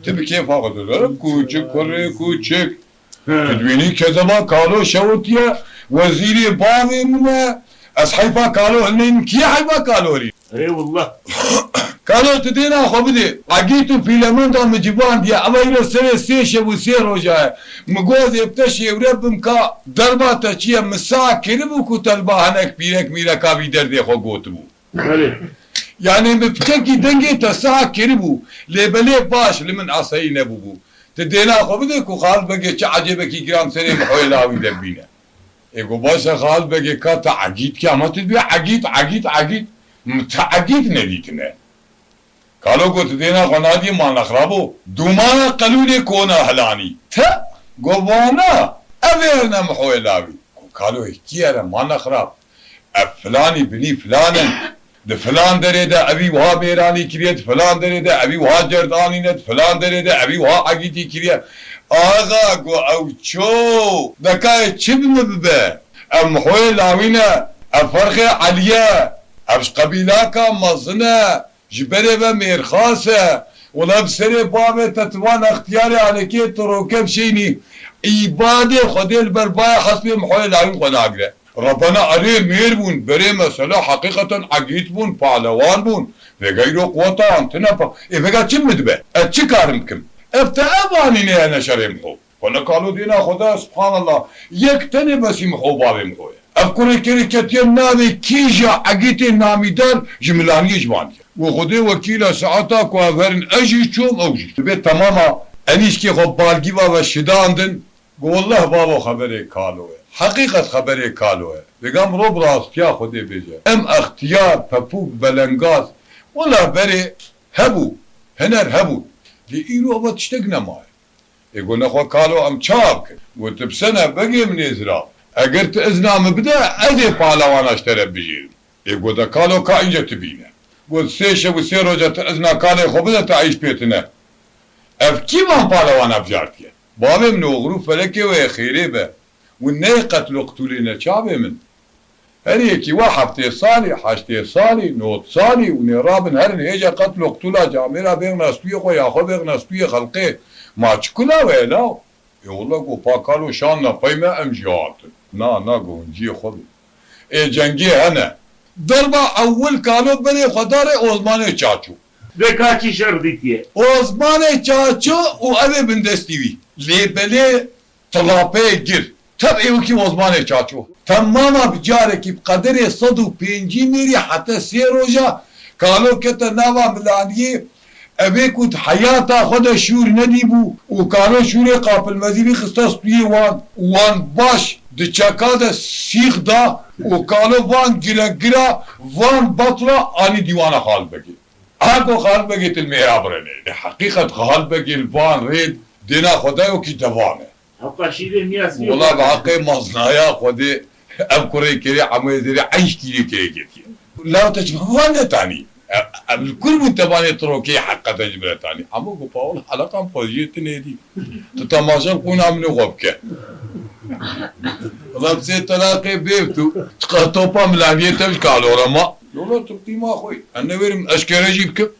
تبی کیف آقا دارم کوچک کره کوچک تدوینی که زمان کالو شوتیه وزیری باویمونه از حیفا کالو هنین کی حیفا کالو ری اي والله کالو تدینا خو بده عگیتو فیلمان دا مجیبان دیا اوایل سر سیشه و سی روژه مگوز ابتشی وربم که درباتا چیه مسا کربو که تلبا هنک پیرک میرکا بی درده خو گوت بو يعني بفكركي دنجي تساعة كربو لبلي باش لمن عصي نبوبو تدينا خو بدك وخال بقى عجبك جرام سنة محولاوي دبينا يقول باشا خال بقى كاتا عقيد كي ما تدبي عقيد متعقيد نديتنا قالوا قلت دينا خو نادي ما نخربو دوما قالوا كونا هلاني تا قوانا أفيرنا محولاوي قالوا كيرا ما نخرب فلاني بني فلانا ده فلان داره ده ابي وها بيراني كريت فلان داره ده ابي وها جرداني نت فلان داره ده ابي وها عقيدي كريت آغا قو او چو دكاي چبن ببه ام خوي لاوينا افرخ عليا ابش قبيلاكا مزنه جبره و ميرخاسه ولا بسري بابه تتوان اختياري عليكي تروكب شيني عباده خدي البرباية حسبي محوي لاوين قناقره ربنا عليه مير بون بري مسألة حقيقة عقيد بون پهلوان بون و غيرو قوتا انتنا فقا چه مدبه چه کارمکم افتعباني نه نشرم خو ولا قالوا دينا خدا سبحان الله یک تنه بسیم خو بابم خوه افکر کرکتی ناوی کیجا عقیت نامی دار جملانی جوان و خدا وکیل ساعتا کو افرن اجی چوم اوجی به تماما انیش که خب بالگی و شداندن والله بابا خبره کالوه حقیقت خبره کالوه بگم رو براستیا خوده بیجه ام اختیار پپوک بلنگاز ولا بره هبو هنر هبو دی ایرو با تشتگ نمای يقول نخوا کالو ام چاک و تبسنه بگی من ازرا اگر تو ازنام بده ازی پالوانش طرف بجیرم يقول دا کالو کا اینجا تبینه و سه شب و سه روزه تو ازنا کاله خوب ده تا عیش پیتنه اف کی من پالوان افجارتیه بابه من اغرو فلکه و خیره به و نه قتل اقتولینه چابه من هر یکی و هفته سالی هشته سالی 9 سالی و نرابن هر نیجا قتل اقتولا جامعه بیغ نسبیه خو یا خو بیغ نسبیه خلقه ما چکلا ویلا یولا گو پاکالو شان نپایمه ام جواتن نا گونجی خود ای جنگی هنه دربا اول کالو بره خدار اوزمانه چاچو دكاكي شرديتيه اوزمانه چاچو و اوه بندستیوی لیبله طلاپه گیر طبعی وکی اوزمانه چاچو تماما بجاره که بقدر 105 میری حتی 3 روزا کالو کتا نوا ملانیه اوه کود حیاتا خود شور ندیبو و کالو شور قابل مزیبی خستاس توی وان باش ده چکا ده سیخ دا و کالو وان گرا وان بطلا آنی دیوانا خال بگی آگو خال بگی تل میراب رنه حقیقت خال بگی الوان رید دینا خدایو کی دوانه حقا شيرين ياس والله بحقی مزنایا خودی اب كوري كري عمو زري عيش كيلي كري كتير لا تجمعوا تاني الكل منتباني تروكي حقا تجمع تاني عمو قباول حلقة بوزيتني دي تتماشى كونا من غبكة والله بسيت تلاقي بيبتو تقطوبا ملانية تمش كالورا ما لولا تبتي ما اخوي انا ويرم اشكرا جيبك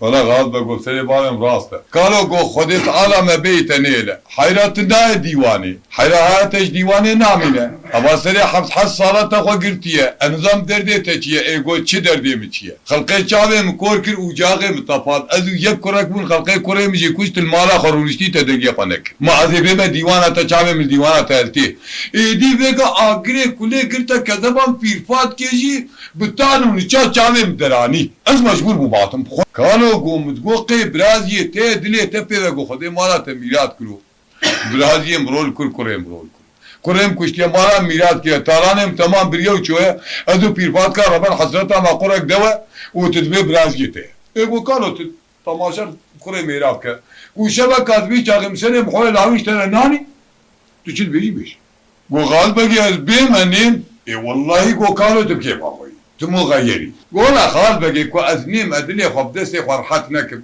ولا غلط بقول سري بالهم راسته قالوا قو خدت على ما بيت نيله حيرات داي ديواني حيراتش ديواني نامينه اما سري حبس حس صارت اخو قرتيه انظام دردي تشيه ايغو تشي دردي مچيه خلقي چاوي مكوركر وجاغي متفاد ازو يك كرك بون خلقي كوري مجي كوشت المال خرونشتي تدقي قنك ما عذبه ما ديوانه تشاوي من ديوانه تالتي اي دي فيغا اغري كولي قرتا كذبان فيرفات كيجي بتانو نچا چاوي مدراني از مجبور بباطم كانوا قوم تقوقي برازي تي دلي تفي قو خدي مالا ميرات كلو برازي مرول كل كريم مرول كريم كشتي مالا ميرات كي تارانم تمام بريو شويه ادو بيرفات كا ربن حضرتها ما قرك دواء وتدبي برازي تي ايغو كانوا تماشر كريم ميرات كا وشبا كاتبي چاغم سنه بخوي لاويش تناني تشيل بيجي بيش قو غالبا از بيمنين اي والله قو كانوا تبكي باخوي تمو غيري قولا خال بقي كو أذنيم أدلي خب دستي فرحات نكب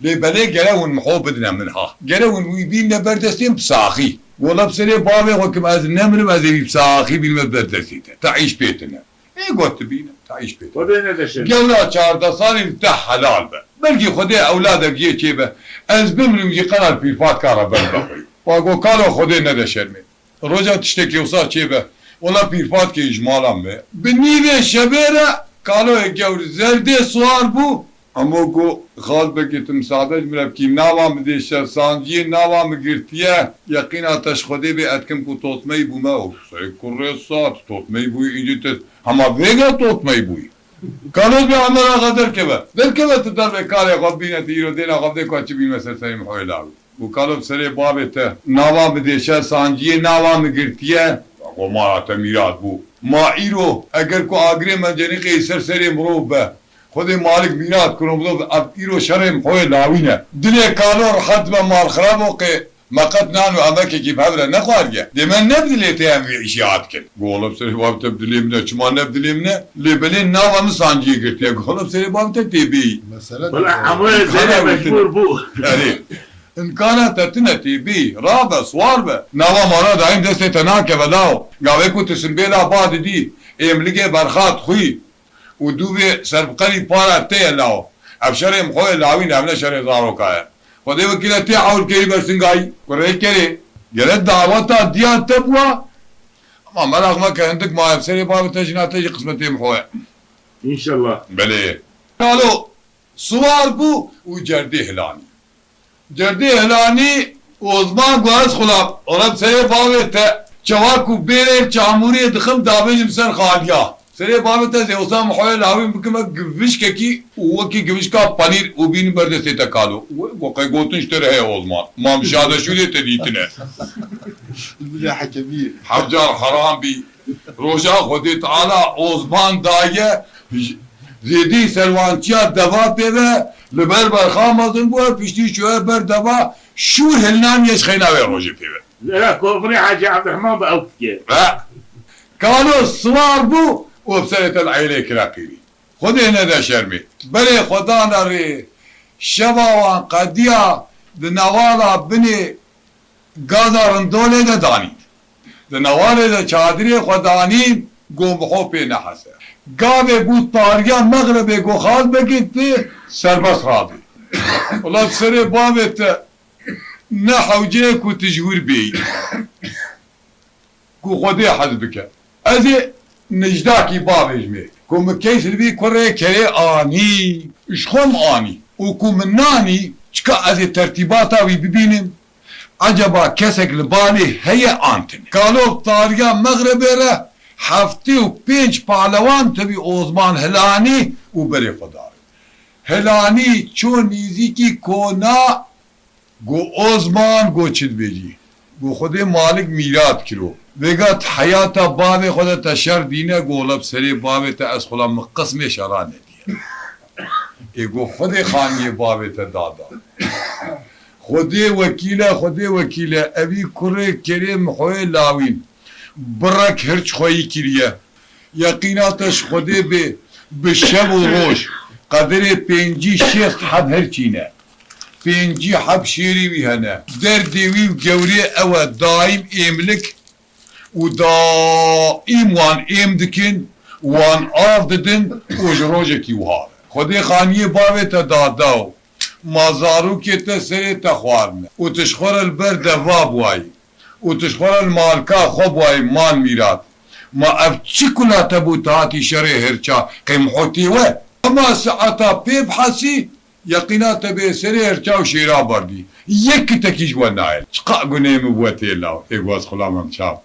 لي بلي قلون محوبدنا منها قلون ويبينا بردستين بساخي قولا بسري بابي وكم أذنمرم أذني بساخي بالمد بردستيتا تعيش بيتنا اي قلت بينا تعيش بيتنا خدينا دشن قولا شاردا صاري مفتح حلال با بلقي خدي أولادك جي چيبا أز بمرم جي قنال بيفات كارا بلبقي وقو قالوا خدينا دشرمي رجع تشتكي وصار چيبا ولا بيرفات كي إجمالا ما بالنيبة شبيرة قالوا يجور زردي سوار بو أمو قو خال بكي تمساعدج مربكي ناوا مديشة سانجي ناوا مقرتية يقينا تشخدي بي أتكم كو توتمي بو ما سي كوري صات توتمي بو إنجي تس هما فيغا توتمي بوي قالوا بي عمرا غدر كبا بالكبا تدر بكاري غبينة تيرو دينا غبدي كو أچبين مسل سري محويلاوي وقالوا بسري بابي ته ناوا مديشة سانجي ناوا مقرتية وما تميرات بو ما ايرو اگر کو آگره منجنی قی سرسری مروب به خود مالک ميرات كنو بدو ايرو شرم خوي لاوينه دلي كانور حد ما مال خرابو قي ما قد نانو امك كي بهبره نخارجه دمن نبدلي تيام اشياءات كن قولب سري باب تبدلي منه چما نبدلي منه لبلين ناوا مسانجي قرتي قولب سري باب تبي مثلا ولا عمول زين مجبور بو يعني إن كانت تتنتي بي رابع صواربة نوا مراد عين دستي تناكي بلاو قاويكو تسنبيلا بعد دي املقي برخات خوي ودوبي سربقري بارا تي لاو ابشري مخوي لاوين عمنا شري زارو كايا ودي وكيلة تي عول كيري برسنغاي ورأي كيري قلت دعوتا ديان تبوا اما ملاغ ما كان عندك ما ابسري بابا تجنا تجي قسمتي مخوي ان شاء الله بلي قالوا صوار بو وجردي هلاني جردي هلاني وزمان قواز خلاب ورب سري باويتا چواكو بيري چاموري دخل دابج مسر خاليا سري باويتا زي وسام محوية لاوين بكما قفش كي وكي قفش كا پانير وبين بردسي تكالو وقاي قوتنش ترهي وزمان ما مشاهده شو دي تديتنا الملاحة كبير حجار حرام بي روجا خودي تعالى وزمان دايه زيدي سلوانتيا دوا بيبه لبر برخامزن بوه پشتی شوه بر دوا شور هلنان يش خيناوي روجي بيبه لا كوفري حاجة عبد الرحمن بأوكي كانوا الصوار بو وبسنة العيلة كراقيري خدي هنا دا شرمي بلي خدانا ري شباوان قديا دنوالا بني قادرن دولي دا داني دنوالا دا چادري خدانين قوم بخو پي نحسه قابه بود طاريان مغربه قو خال بكت سربس راضي والله بسري بابت نحوجيك وتجور بي قو خدي حزبك ازي نجداكي بابي جميل كو مكيس بي كوري كري اني اشخم اني وكو مناني چكا ازي ترتيباتا ببينم عجبا كسك لبالي هي انتن قالوا طاريان مغربه ره هفته و 5 پهلوان تبی اوزمان هلانی و بری خدار هلانی چون نیزی کونا گو اوزمان گو چید بیجی گو خود مالک میرات کرو بگت حیاتا باب خود تشر دینه گولب سری باب تا از خلا مقسم شرانه دیه ای گو خود خانی باب تا دادا خود وکیله ابی کره کریم خوی لاوین برك هرچ خویی کریه یقیناتش خوده به شب و روش قدر 5-6 حب هرچینه 5 حب شیری وی هنه در دیوی و گوری او دائم ایملک و دائم وان ایم دکن وان آف ددن و جروجه کی وها خودی خانیه باوی تا داداو مازارو که تا سری تا خوارنه و تشخور البر دواب وای و تشخور المالکا خوب وای مان میراد ما اف چی کلا تبوتاتی شره هرچا قیمحوتی و اما ساعتا پیب حسی یقینات به سری هرچا و شیرا بردی یکی تکیش و نایل چقا گونه مبوتی لاو اگواز خلامم چاپ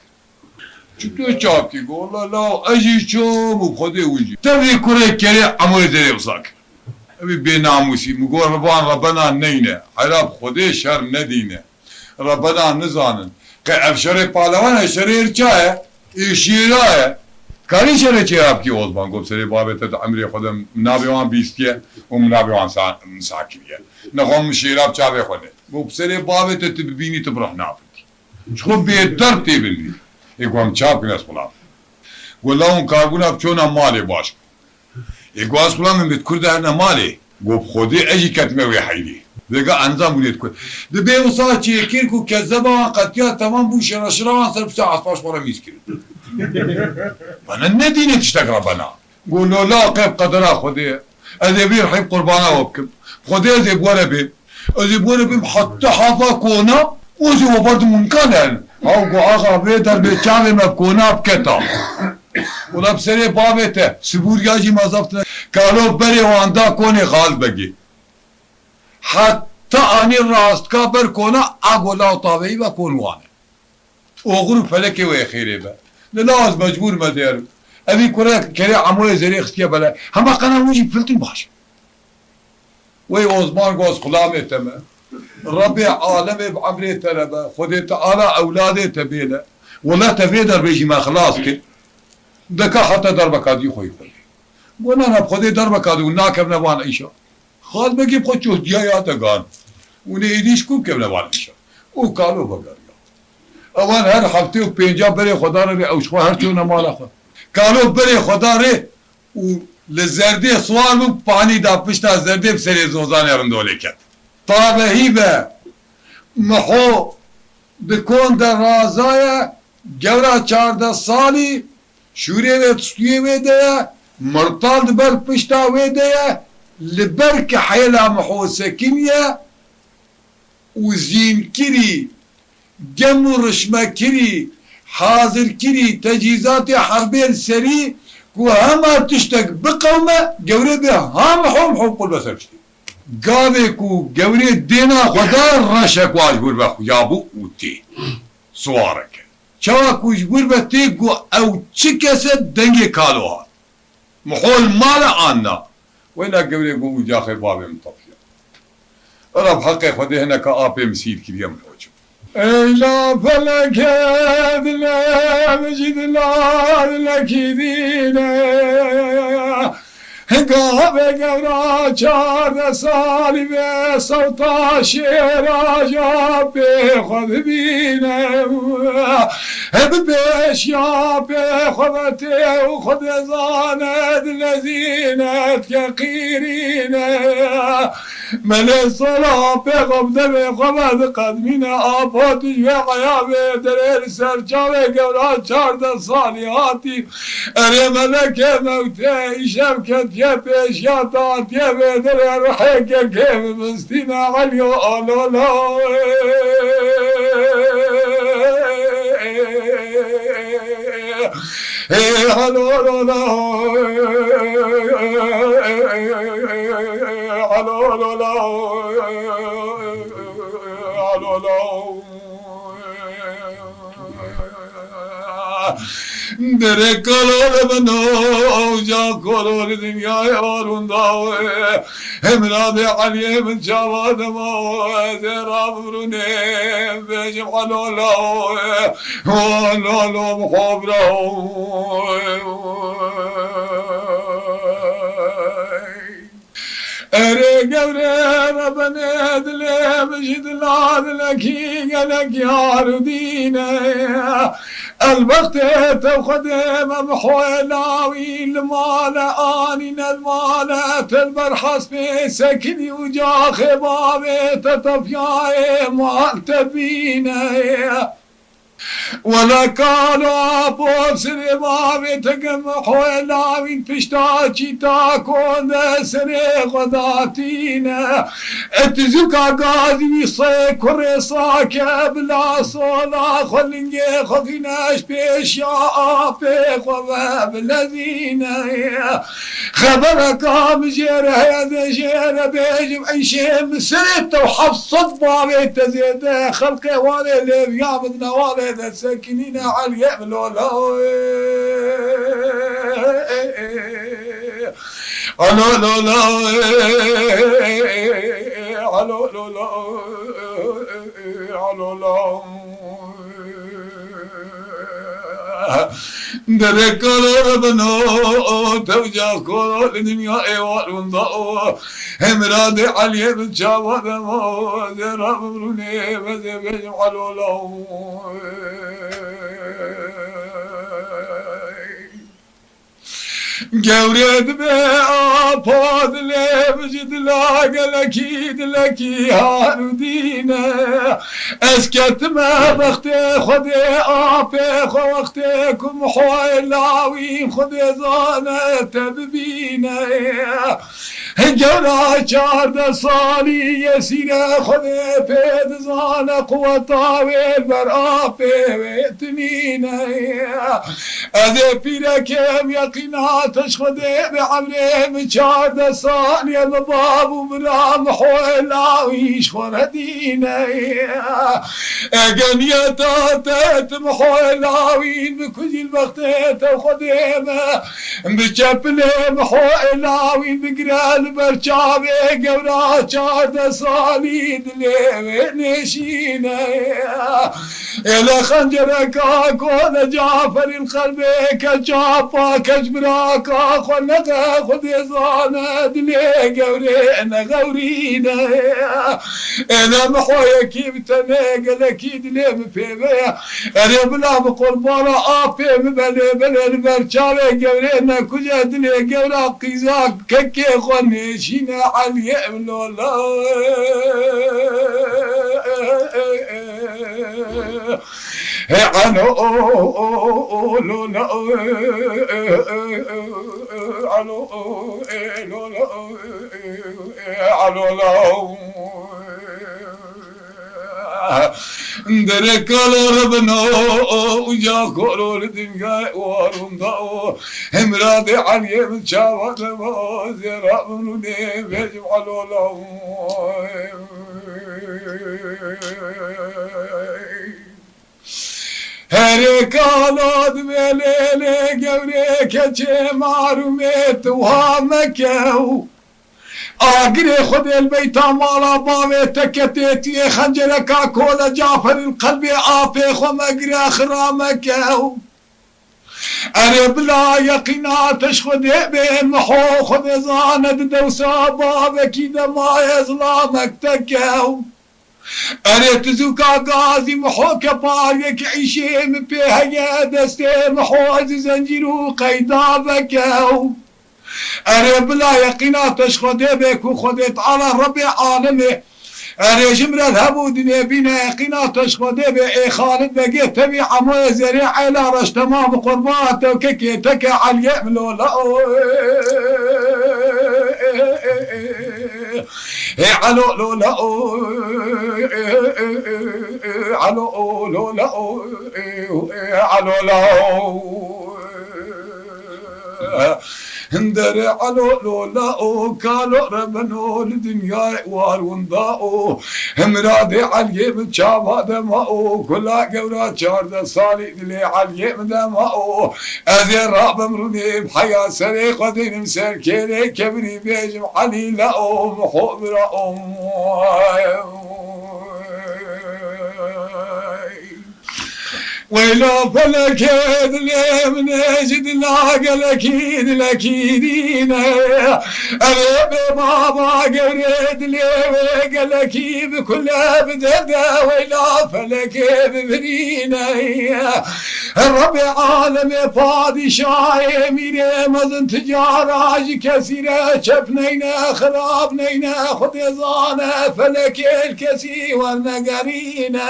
چطور چاپ کی گولا لاو اجی چوم و خودی وجی تبی کره کری عموی زری بساک ابی بی ناموسی مگو ربنا نینه حراب خودی شر ندینه ربنا نزانن که افشار پالوان اشاره ارچاه شیراه کاری شره چه آپ کی اوزبان گفت سری بابت عمری خودم منابیوان بیستیه و منابیوان ساکریه نخوام شیراب چاوه خونه گفت سری بابت تبینی تبرح نافتی چخو بیتر تیبلی اگوام چاپ کنه اسپلام گولا اون کارگون اب چون مالی باش اگو اسپلام من بیت کرده هرنا مالی گفت خودی اجی کتمه وی حیلی بگه انظام بولید کرد ده به اصلا چیه کر کو کذبه وان قطعه تمام بو شراشرا وان سر بسا عصفاش خورا میز کرد بنا ندینه تشتک ربنا گولو لا قیب قدره خودی ازی بیر حیب قربانه وبکم خودی ازی بوره بیم حتی حافا کونه اوزی و برد ممکنه او گو آقا بیدر به چاوی مبکونه بکتا اولا بسری باویته سبوریا جی مذافتنه کالو بری واندا کنی خال بگی حتی آنی راست کا بر کنه اگولا و طاوی و کنوانه اوغرو فلکی و خیره با للاز مجبور مدیر ابی کره عموی زری اختیه بله همه قنام وجی فلتن باشه وی اوزمان گوز خلامه تمه ربي عالمي بعمري تربه خذي تعالى اولادي تبيله ولا تبي دربيجي ما خلاص كده دكا حتى دربك هذه خوي وانا بخذي دربك هذه وناكب نبان ايشا خال بجيب خد شو ديايات قان ونيديش كوب كب نبان ايشا وقالوا بقر اوان هر حفتي وبينجا بري خداري او شو هر شو نمال اخو قالوا بري خداري ولزردي سوالو پاني دا پشتا زردي بسري زوزان يرندولي كت طابهی به محو بکن در رازای گورا 14 سالی شوری و تسویه ویده مرتال دبر پشتا ویده لبر که حیلا محو سکینیه و زین کری گم و رشمه کری حاضر کری تجهیزات حربین سری که همه تشتک بقومه گوری به هم محو قل بسر بشتی گاوه کو گوری دینا خدا رشک واجبور به خویابو اوتی سوارک چوا کوجبور به تی گو او چی کسه دنگی کالو ها محول مال آننا وینا گوری گو جاخه بابه مطفیه رب حقی خودی هنه که آپه مسیر کریه ملوچو ایلا فلک دلا مجد لا لکی دینه گاوه گورا 14 سالی به صوتا شیراجا به خود بینم بشیا به خودت و خود زاند لزینت که قیرینه من صلا به قبضه به خود قدمین آباتش و قیابه در سرچاوه گورا 14 سالی هاتی اره ملک موته شبکت که پیش یا تاتیه به در روحه که بستین علی و آلالا در کلال بنو جا کلال دنیای آروندا امراد علی من جواد ما زرا برونه بجم حلالا حلالا مخابره اره گوره ربنا دله بجد لاد لکی گلک یار دینه الوقت تخدم محولاوي المال آنين المال تلبرحس في سكني وجا خبابي تطفياي مال تبيني ولا كانوا بوسري بابي تقم حولاوين تشتاكي تاكون سري غداتينا اتزوكا قاضي صي كوري صاكا بلا صولا خلنجي خفيناش بيش يا آفي خواب الذين خبرك مجير هذا جير بيجم عيشهم سريت وحفصت بابي تزيد خلقي والي اللي بيامدنا والي ذا ساكنين على اليمن درك ربنا توجه كل الدنيا ايوال ونضاء همراد علي بالشاوة ما زراب بروني بزبج علولو قوريد بأباد لبجد لاقلكيد لكي هاردينا اسكت ما بختي خدي آفي خو وقتكم حويلاوين خدي زانة تببينا جونا چارد سالی یسیره خودی پید زانه قوتاویل بر آفی ویتنینه از پیره کم یقیناتش خودی به عمریم چارد سالی بابو برام حولاویش خوردینه اگنیتاتت محولاوین بکجیل وقتت خودیم بچپلیم حولاوین بگرال برچاوی گورا چارد سالی دلی نشینه الى خنجرکا کون جعفر القلب کجافا کجبراکا خونقا خود زانه دلی گوری نغورینه الى محویکی بتنه قلکی دلی بپیوه اربلا بقربانا آفی ببلی بلی برچاوی گوری نکجا دلی گورا قیزاک ککی خونی شين علي لولا عنو لولا عنو لولا درك ربنا وجا كل الدنيا ورمضاء همراد علي من شاوات زرا من بيجم على هركالات بليل قوريك معروميت وهامكو آقري خذ البيت مالا بابي تكتيتي خنجرك كولا جعفر القلب آفي خم أقري أخرامك أري بلا يقيناتش خذ بين محو خذ زاند دوسا بابك إذا ما يظلامك تكو أري تزوكا غازي محو كبارك عيشيم بيها يا دستي محو زنجيرو قيدابك أري بلا يقيناتش خدي بك وخديت على ربي عالمي أري جمر الهبو دنيا بينا يقيناتش خدي بك خالد بقيت تبي عمو زريع على رش تمام قرباته وككيتك على اليمن لا علو لولا علو لولا علو لا هندري علو لولا كالو ربنو الدنيا والونداء همرادي علي من شابا دماء كلا قورا شارد صالي دلي علي من دماء اذي راب مروني بحياة سري قدين مسير كيري كبري بيجم علي لأم حبر ويلا فلك دلي من اجد لاقل اكيد الاكيدين ابي بابا قريد لي وقال اكيد كلها بددا ويلا فلك ببرينا رب عالم پادشاه میره مزن تجاراج کسیره چپ نینه خراب نینه خود زانه فلک الکسی ورنگرینه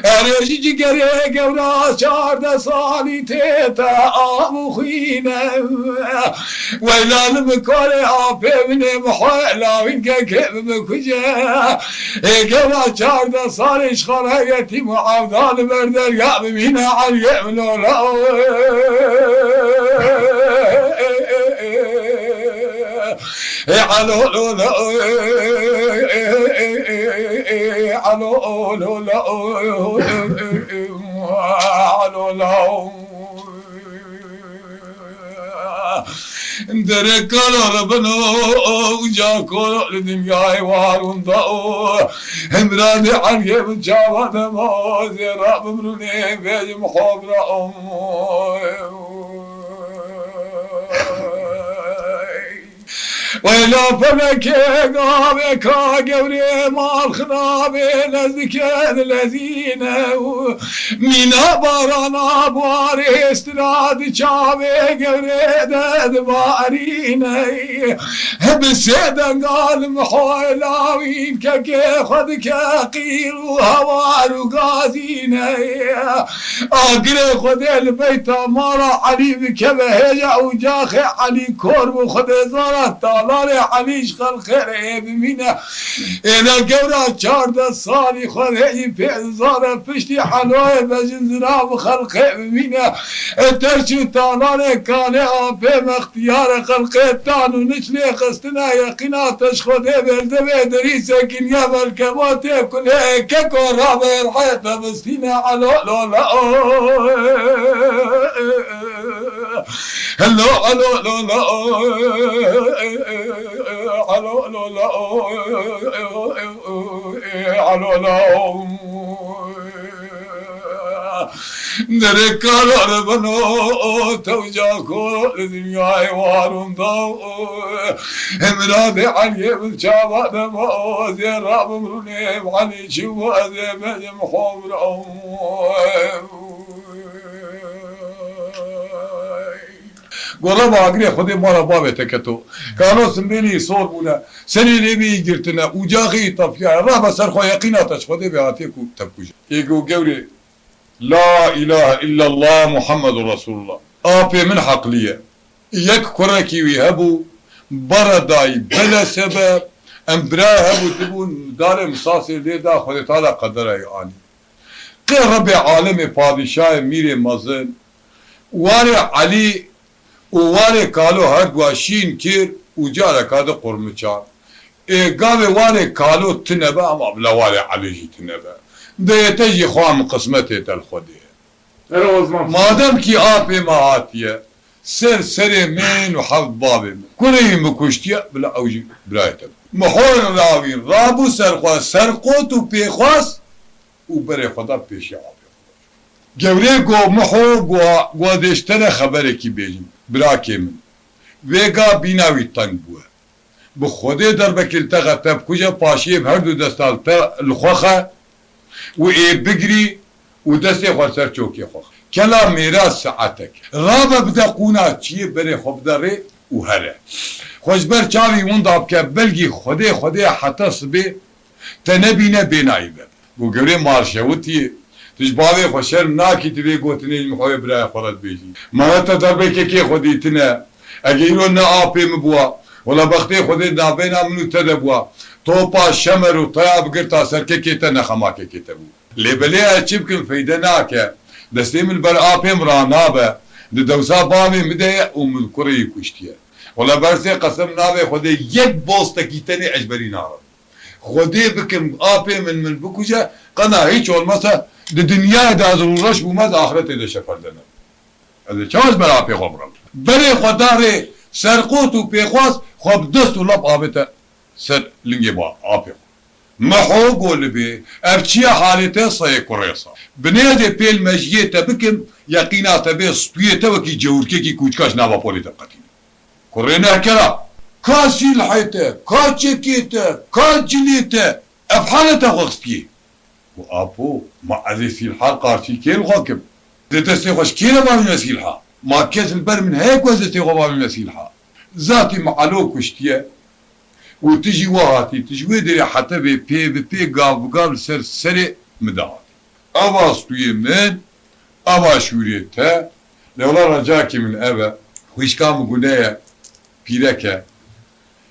ارشی جگره گورا 14 سالی تیتا آبو خینه ویلان بکاره آبه منه محلاوین که بکجه گورا 14 سالش خاره یتیم و عبدال بردر یا ببینه علیه منولا علو لولا علو لولا علو لولا در کار بنو جا کار دنیای وارون داو همراه علیه بجواد ما زیرا بمرونه بیج مخابر ویلا فلکه گاوه که گوری مال خرابه نزدیکه لذینه مینا بارانا بار استراد چاوه گوری دد بارینه بسه دنگال محولاوین که خود که قیر و هوار و گازینه آگر خود البیتا مارا علی بکه به هجا و جاخ علی کرب خود زارت تالار علیش خلقه بمینه اینا گورا 14 سالی خود هی پیزاره پشتی حلوه بجن زراب خلقه بمینه ترچو تالار کانه آبه مختیار خلقه تانو نچلی خستنا یقیناتش خوده برده بدری سکنیه بلکماته کنه که کورا برحیط بستینه علو لولا هلو علو لولا علو لولا علو لولا در کار بنو توجا کل دنیای وارون داو امراد علیه بچاباد ما زیرا بمرونه وعلی شو ازیبه محور گولا باگری خودی مارا بابه تکتو کانو سنبیلی صور بونه سری لیبی گرتنه اوجاقی طفیه را بسر خواه یقیناتش خودی بیاتی کو تبکوش ایگو گوری لا اله الا الله محمد رسول الله آپی من حقلیه یک کرکی وی هبو بردای بلا سبب امبرای هبو تبون دار مساسی لیدا خودی تعالی قدره آنی قیر رب عالم پادشاه میر مزن وار علی واره کالو هر گواشین کر اوجاره کاده قرمچار گاوه واره کالو تنبه اما بلا واره علیجی تنبه دیتجی خوام قسمتی تل خودیه مادم کی آپی ماهاتیه سر من و حفظ بابی من کنه مکشتیه بلا اوجی برایتم محور راوین رابو سرقوت و پیخواست او بره خدا پیشی آبی گوره گو محو گو دشتن خبره کی بیجیم براکی من ویگا بیناوی تنگ بوه بخوده در بکل تغتب کجا پاشیب هر دو دستال لخوخه و ای بگری و دستی خواه سر چوکی خواه کلا میراس ساعتک رابا بدا قونا چیه بره خوب داره و هره خوش بر چاوی اون داب که بلگی خوده حتی صبح تنبینه بینایی بر گو گوره مارشوتی تجباوی خوشر ناکی توی گوتنی مخواه برای خورد بیجی مانتا در بکی که خودی تنه اگه اینو نا آپی مبوا ولا بختی خودی نابینا منو تده بوا توپا شمر و طیاب گرتا سرکه که تا نخما که تا بو لیبلیه چی بکن فیده ناکه دستی من بر آپی مرانابه ده دوسا بامی مده و مذکره کشتیه ولا برسی قسم نابه خودی یک بوستا کیتنی اجبری نارد خودی بکن آپی من بکوشه قنا هیچ olmasa de dünya da ضرورش بومد آخرت ده شفر دنم از چاز بر آپی خبرم بری خداره سرقوت و پیخواست خواب دست و لب آبته سر لنگی با آپی محو گول بی افچی حالته سایه کریسا بنیده پیل مجیه تبکم یقینا تبی سپیه تبکی جورکی کی کوچکاش نابا پولی تبقاتین کرینه کرا کا سیلحیته کا چکیته کا جلیته افحالته غصبیه و آپو ما عزی سیلحال قارشی کیل غاکم دستي خوش كيرا بابي مسيلها ما كيس البر من هيك وزتي خو بابي مسيلها ذاتي معلو كشتيه وتجي وهاتي تجي ودري حتى بي قال سر مدار ابا استوي من ابا شوريته لولا رجاكي من ابا ويش كان قنايا بيركه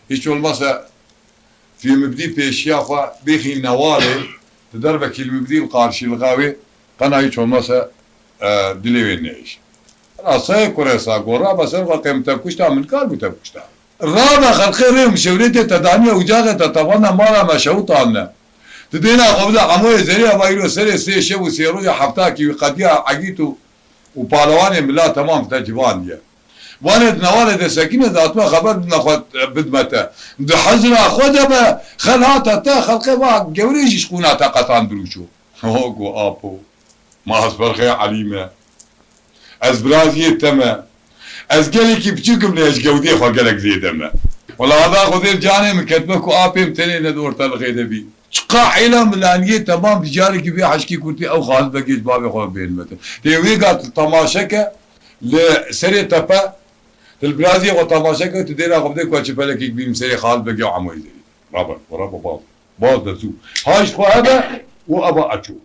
hiç olmazsa في مبدي بيشيافا بيخي نوالي تدربك المبدي القارشي الغاوي قنا hiç olmazsa دليوين نعيش راسي كوريسا قورا بس القيم تبكشتا من كار بتبكشتا الرابع خلقي ريم شوريتي تدانية وجاغة تتبانا مالا ما شوطانا تدينا قبضا عموية زريا بايلو سري سي شبو سيروجا حفتاكي وقديا عقيتو وبالواني ملا تمام تجبان ديا وانا نوالي دا سكينة ذاتما خبر نخوت بدمته دا حزنا خودما خلاتا تا خلقي با جوريجي شكوناتا قطان دروشو هوكو ابو ما اصبر خي عليمة از برازي تما از قالكي بچوكم ليش قودي خو قالك زيدما والله هذا خذير جاني من كتبكو ابيم تاني ندور تلغي دبي شقا علم لانيه تمام بجارك بي حشكي كنتي او خالد بقيت بابي خو بين مثلا تيوي قالت الطماشكه لسري تبا البرازي وطماشكه تدينا قبدي كوتش بالك بي مسري خالد بقي وعمو يزيد رابر ورابر باز دسو هاش خو هذا وابا اشوف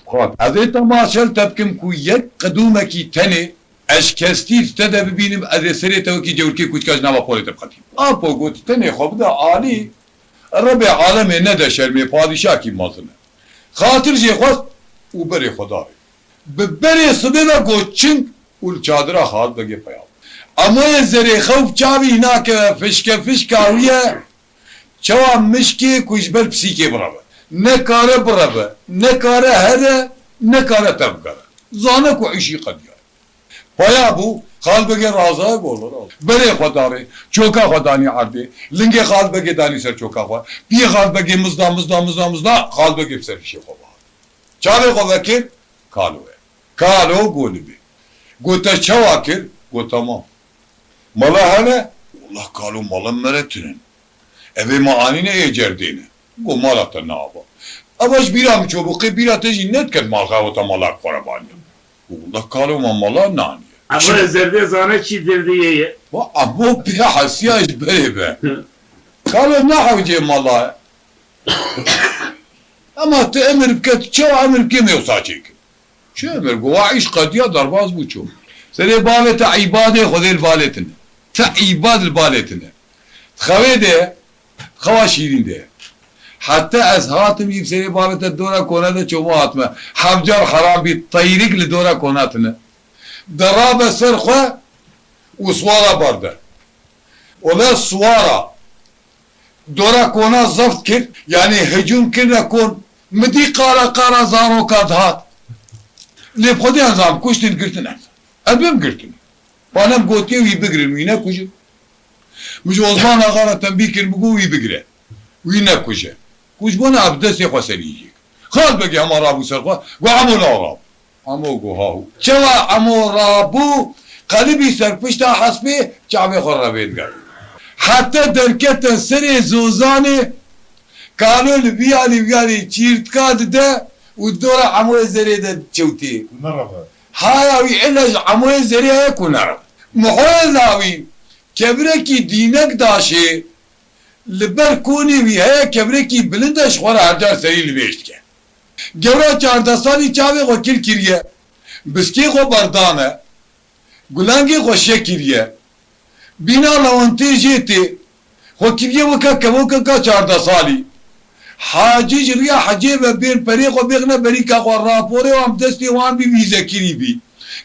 خاطر هذه تماشل تبكم كويك قدومكي تاني اش كستي تدا ببينم هذه سري توكي جوركي كوتكاج نوا بوليت بقتي ابو قلت تاني خو بدا عالي ربع عالم ندى شرمي پادشاكي مازنه خاطر جي خواست وبري خداي ببري صبينا قوتشنك والچادرا خالد بقي پيام اما زري خوف چاوي هناك فشكا ويا چوا مشكي كوشبر بسيكي برابا نكاره برابا نكاره هره نكاره تبقره زانك وعيشي قديار پيابو خالد بقي رازا بولو بري خداري چوكا خداني عردي لنگي خالد بقي داني سر چوكا خوا بي خالد بقي مزدا خالد بقي بسر شي خوا چاوي خوا وكيل كالو قولي بي قلت چواكر قلت تمام مالا هلا والله قالوا مالا مرتنن ابي معاني نه اجردينه قو مالا تنابا اباش بيرا مچوبقي بيرا تجي نتكن مالها وتمالا قرباني والله قالوا مالا ناني عمو زرده زانه چي درديه عمو بيا حسياش بريبه قالوا نحو جي مالا اما تأمر بكت شو عمر كيم يوصاچيك شو امر قو عيش قديا درباز بوچو سري بالة عبادة خذي البالتنا تعباد البالتنا خوي ده خوا شيرين ده حتى از هاتم يب سري بالة الدورة كوناتا چومو هاتما حفجر حرام بي طيرك لدورة كوناتنا درابة سرخة وصوارة برده ولا صوارة دورة كونا زفت كر يعني هجوم كرنا كون مدي قارا زارو كاد هات اللي بخدي انزام كشتن قرتن أبم قرتن فأنا بقولتي ويبقرن وينا كوجه مش وزمان أغارة تنبيكر بقو ويبقرن وينا كوجه كوج بنا عبدس يخوا سريجيك خال بقي عمو رابو سرخوا قو عمو لا راب عمو قو هاو چوا عمو رابو قلبي سرپشتا حسبي چاوي خرابين قال حتى دركت سري زوزاني كانوا لبيالي چيرتكاد ده والدورة عمو زري ده چوتي هاوي علاج عمو زري هيك ونعرف محوزاوي كبركي دينك داشي لبركوني وي هيك كبركي بلندش خورا هرجار سري لبيشتك جورا 14 سالي چاوي خو كل كريه بسكي خو بردانه گلانگی خو شکریه بینا لونتی جیتی خو کیه وکا کبوکا 14 سالی حاجی جریا حجی به بین پری خو بغنه بری کا خو راپوره و هم دستی وان بی ویزه کری بی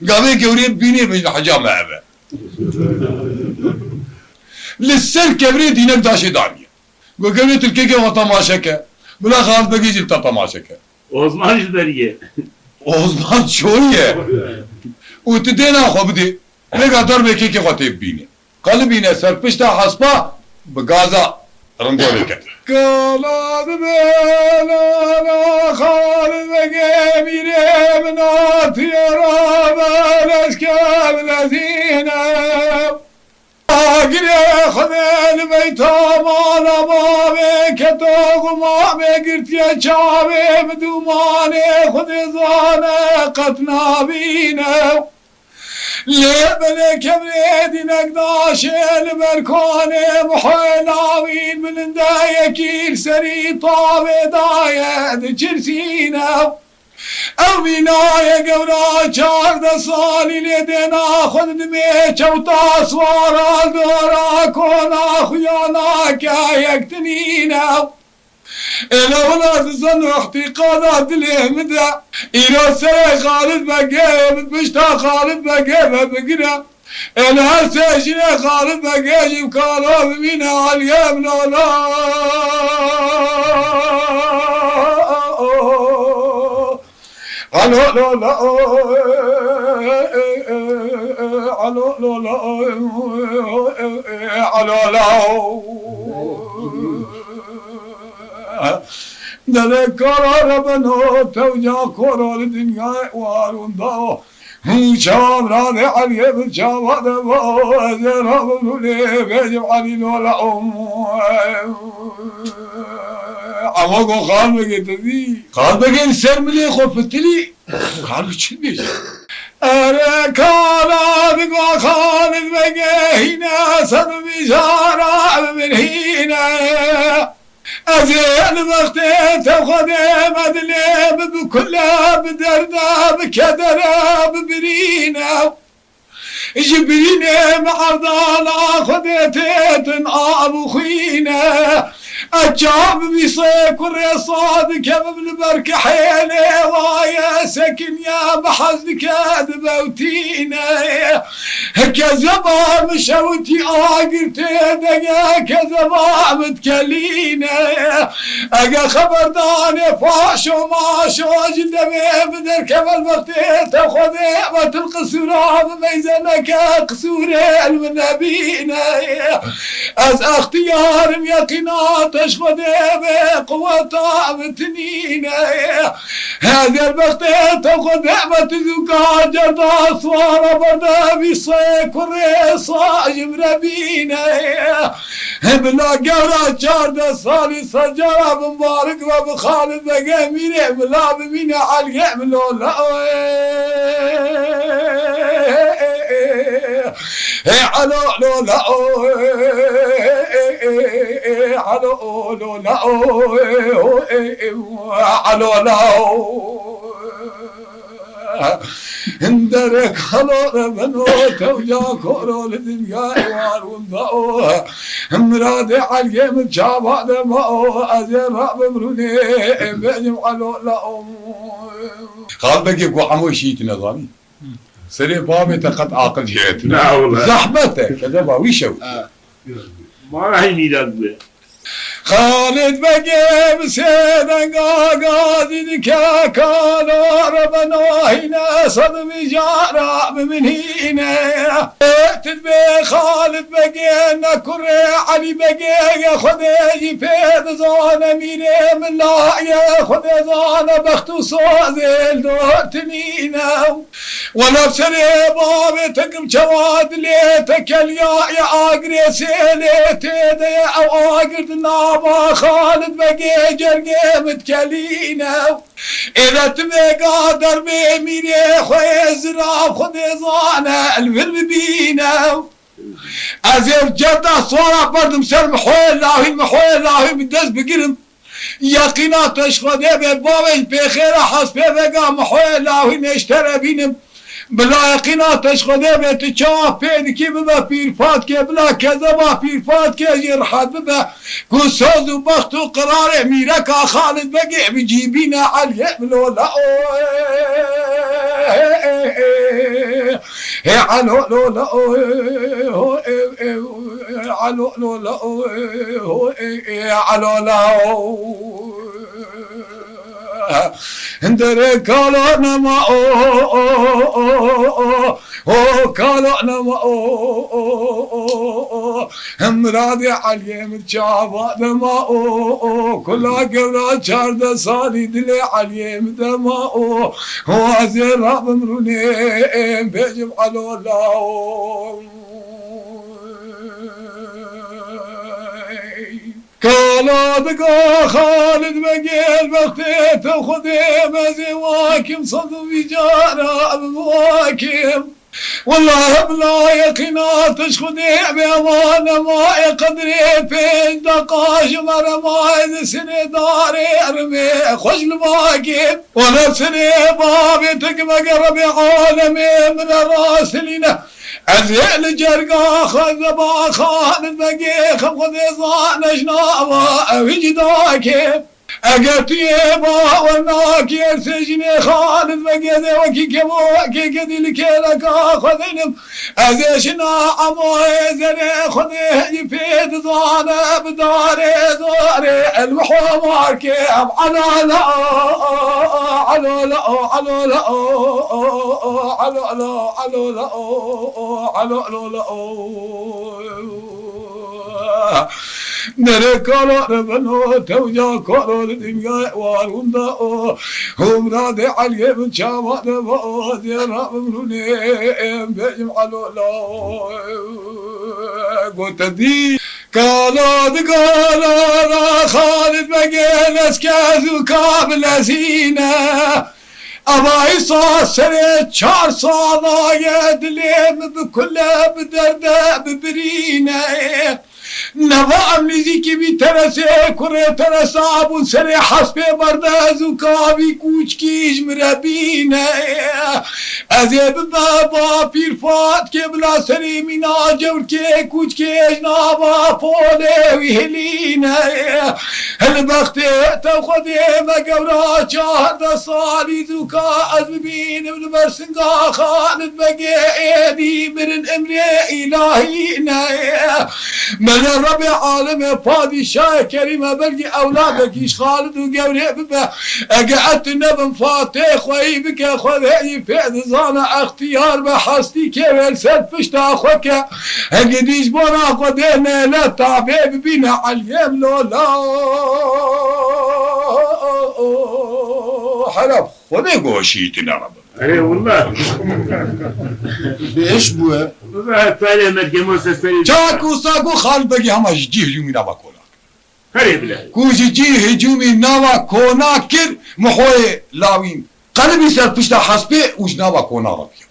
گاوی گوری بینی به حجا معبه لسر کبری دینک داشی دانیه گو گوری تلکی که تماشا که بلا خالد بگی جلتا تماشا که Osman jidariye Osman شویه و تدينا خو بدي لقى ضربه كيكي خطيب بيني قال بينا سرپشتا حسبا بغازا رنگولي كت قال بلا خالد بيري من اطيرا بلشكال الذين اقري خذ البيتام على بابي كتوغ ما بقرت يا شابي بدوماني خذ زانا قتنا بينا لبنك بريدي نقداش البركاني محيلاوين من دايكير سري طابي دايد جرسينا او بناية قورا چارد سالي لدينا خود دمي چوتا سوارا دورا كونا خيانا كايك تنينا الأولاد زن احتقادات الهمدة إلى سري خالد بقى بشتا خالد بقى بقنا الهرسة جنا خالد بقى جيب كارو بمينا عاليام لولا علو لولا علو لولا علو لولا دل قرار بنو توجا قرار الدنيا وارون داو شام راد علي بالشام داو زراب لولي بيجب علي لولا عمو خان بقيتني خان بقيت سرملي خفتلي خان بتشبيش أركانا بقى خالد بقى هنا صد بشارة من هنا أزين وقتي تاخذ مدلي بكلها بدرنا بكدرة ببرينا جبرينا معرضانا خذيتي تنقاب خينا الجاب بيصيك والرصاد كم بالبركة حيلي وايا سكن يا بحزن كاذبة وتينا كذبا مشوتي آقرتي دقا كذبا متكلينا اقا خبرداني فاشو ماشو جدبي بدر كمال بغتي تاخذي وتلقى بميزنك قصوري المنابينا از اختيار يقينات تشخد بقوة بتنين هذا الوقت تاخذ بتذوق جرد صوار بردا بيصيك والرصا جمربينا بلا قرا جارد صالي سجارة بمبارك وبخالد بقاميني بلا بمينة على ملولا على لولا على لولا على لولا اندرك خلور بنو توجا كورو لدنيا وارون ضاو مراد علي من شابا دمو ازير بمروني بيجم على لولا قال بقي كو عمو شيت نظامي سري بابي تقط عاقل جيتنا لا والله زحمتك كذا ويشو ما راح يميلك خالد بقي بسيدن قاقادي كاكالا ربنا هنا صدم جارة من هنا تدبي خالد بقي نكر علي بقي ياخذ يفيد زانا ميري من لا ياخذ زانا بختو صازل دور تنينا ولا بسري بابي تقم شواد ليتك يا اقري سيليتي دي او اقرد نابا خالد بقي جرقي متكلينا اذا تبي قادر بيميني خوي زراف خذ زانا الفيلم بينا ازير جدا صورة بردم سر محويل لاهي بدز بقرم يقينات اشخدي ببابي بخير حسبي بقى محويل لاهي نشترى بينم بلا يقينات اشخدي بتشاف بيد كي ببا بيرفات كي بلا كذبا بيرفات كي يرحد ببا كوسوز وبخت وقرار ميرك خالد بقي بجيبينا علي ملولا علو لولا علو لولا علو لا اندر كالونا ما كالونا ما امرادي علي متشابه ما كلها قبل شارد صالي دلي علي مدما وازير راب مروني بيجب على الله كالا دقا خالد مقيل بختيت وخذي مزواكم صدو بجارة بواكم والله بلا يقينات اشخدي بأمان ما قدري في دقاش مرمى سني داري ارمي خوش الماكب وانا سني بابي تقبق ربي عالمي من الراسلين عزيل جرقا خذبا خالد بقي خذي ظان شنابا وجداكب اقتي با وناك يرسجني خالد بقيدي وكي كبو كي قدي لكيلك خذينم ازيشنا عمو زري خذي يفيد ظانا بداري داري المحومار كيف على لا على لا على لا على لا على لا على لا نرى كارو بنو توجا كارو الدنيا واروندا هم نادي علي من شامات بادي رامنوني بيجم على لا قلت دي كالا دقالا خالد بقينس كازو كابل زينة أباي صاصرت شار صالا يدلم بكل بدردة ببرينة نظام نزيكي بترسي كره ترسا ابو سري حسبي برداز وكابي كوچكيش مربينا ازيب بابا بيرفات كبلا سري منا جور كي كوچكيش نابا فولي ويهلينا البخت تاخذي مقورا شهر صالي زوكا ازبين بالبرسنقا خالد بقي ايدي من امري الهينا من ربي عالم بادشاه كريمه بلقي اولادك ايش خالد وقوري ببه قعدت نبن فاتح وي بك خذي في زانا اختيار بحستي كيف سلفشت اخوك قديش بنا خذينا لا تعبيب بينا عليم لولا حلف خذي قوشيتنا رب اي والله بايش بوه؟ فعلا ما تجمعوا سفري جاكو ساكو خالد بقي هما جي هجومي نابا كونا خريب له كوجي جي هجومي نابا كونا كر محوي لاوين قلبي سر پشتا حسبي وش نابا كونا ربيا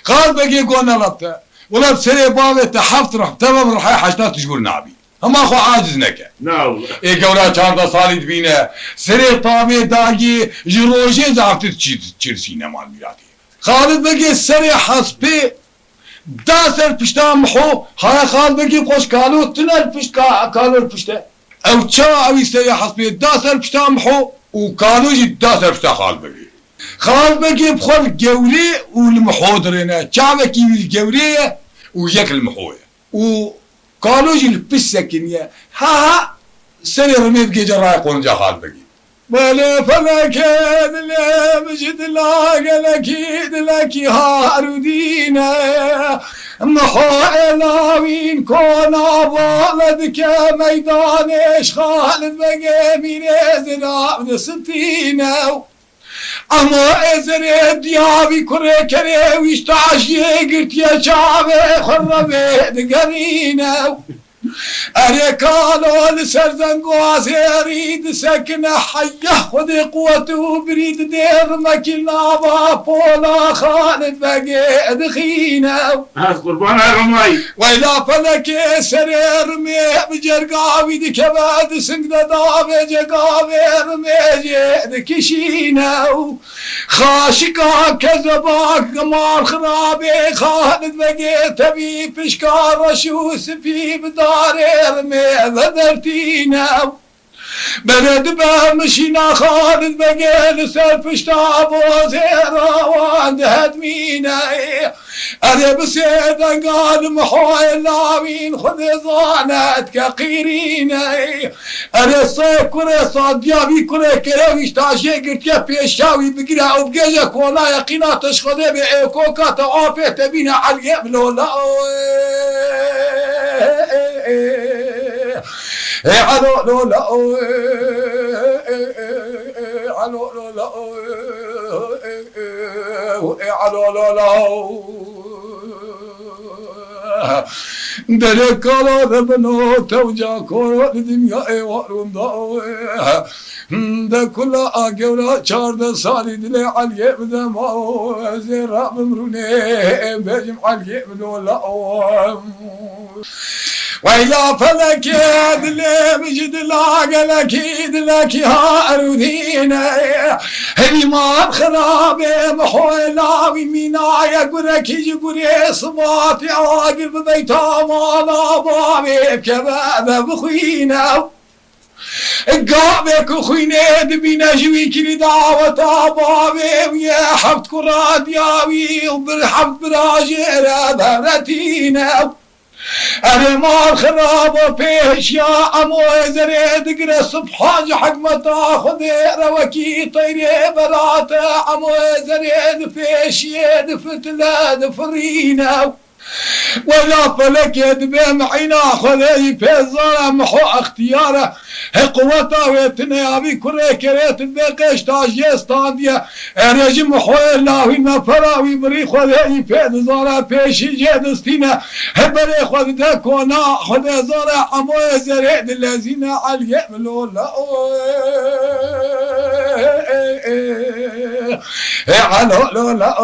خالد بقي كونا ربتا ولا بسري بابي تحفت رح تبا رح حشتات تشغل نابي هما خو عاجز نكا لا والله اي قولا 14 سالي دبينا سري طابي داقي جروجي زعفت تشيرسينا مال ميلادي خالد بقي سري حسبي داسر پشتا محو ها خالد بقي خوش كالو تنال پشتا كالو پشتا او چا اوي سري حسبي داسر پشتا محو وكالو جي داسر پشتا خالد بقي خالد بقي بخور قولي والمحو درينا چاوكي القولي وياك المحو قالوا جي البس سكنية ها سري رميت بقي جراي قونجا خالد بقي بلا فلك اللي مجد لاقى اكيد لك هاردينا محايلاوين كونا بالدك ميدانش خالد بقي من ازرع من ستينا اما ازر ديابي كره كره ويشتعش يقرت يا شعبي خربي دقرينا أريكالو لسرزنقواز يريد سكن حيه خذ قوته بريد دير مكينا بابولا خالد بقي دخينا هاز قربان الرماي وإلا فلك سرير مي بجرقاوي دي كباد سنقنا دابي جقاوي رمي جيد كشينا خاشقا كذباك قمار خرابي خالد بقي تبي فشكار رشوس في بدار رمي بدرتينا بلد بمشينا خالد بقي لسلف شتاب وزيرا واند هدمينا أذي بسيدا قال محوي اللاوين خذ ظانتك قيرينا أذي صيف كره صاديابي كره كرويش تاشي قرت يبي الشاوي بقرا وبقجك ولا يقينا تشخذي بعيكوكا توافي تبينا على اليمن ولا علو لو لا علو لو لا علو لو لا درك على بنو توجا كورو الدنيا ايوارون ضاوي ده كل آجورا چارده سالی دل علیه بدم زیرا بمرونه بجم علیه بدولا وإلى فلك دل مجد لاقلك دلك ها أرودينا هذي ما خراب محولا ومينا يقولك يقولي صباتي عاقب بيتا مالا بابي بكباب بخوينا قابك خوينه دبينا جوي كلي دعوة بابي ويا حبت كراد ياوي وبالحبت براجير بابتينا أنا ما الخراب فيش يا عمو زريد قرا صبحاج حق ما تاخذ روكي طيري برات عمو زريد فيش يد فتلاد فرينا ولا فلك يدبي معينا خذي في الظلم حو اختياره قوته ويتنا ابي كره كريت بقش تاجستان ديا رجم حو الله ما فراوي بري خذي في الظلم فيش جدستينا هبري خذ دكونا خذ زرع عمو زريد الذين على يعملوا لا على لا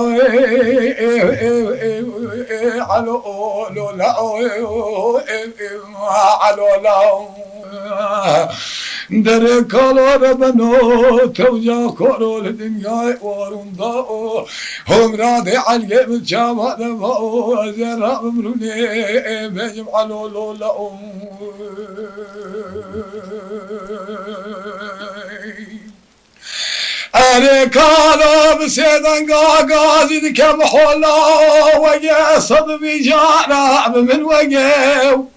علو لا علو لا در کالار بنو توجا کارو الدنيا وارون ضاو هم راد علي من جامع دماو زرا ممروني بجم علو لا أنا كانوا بسيدن قاقازي كم حولا وجه صدبي جارب من وجه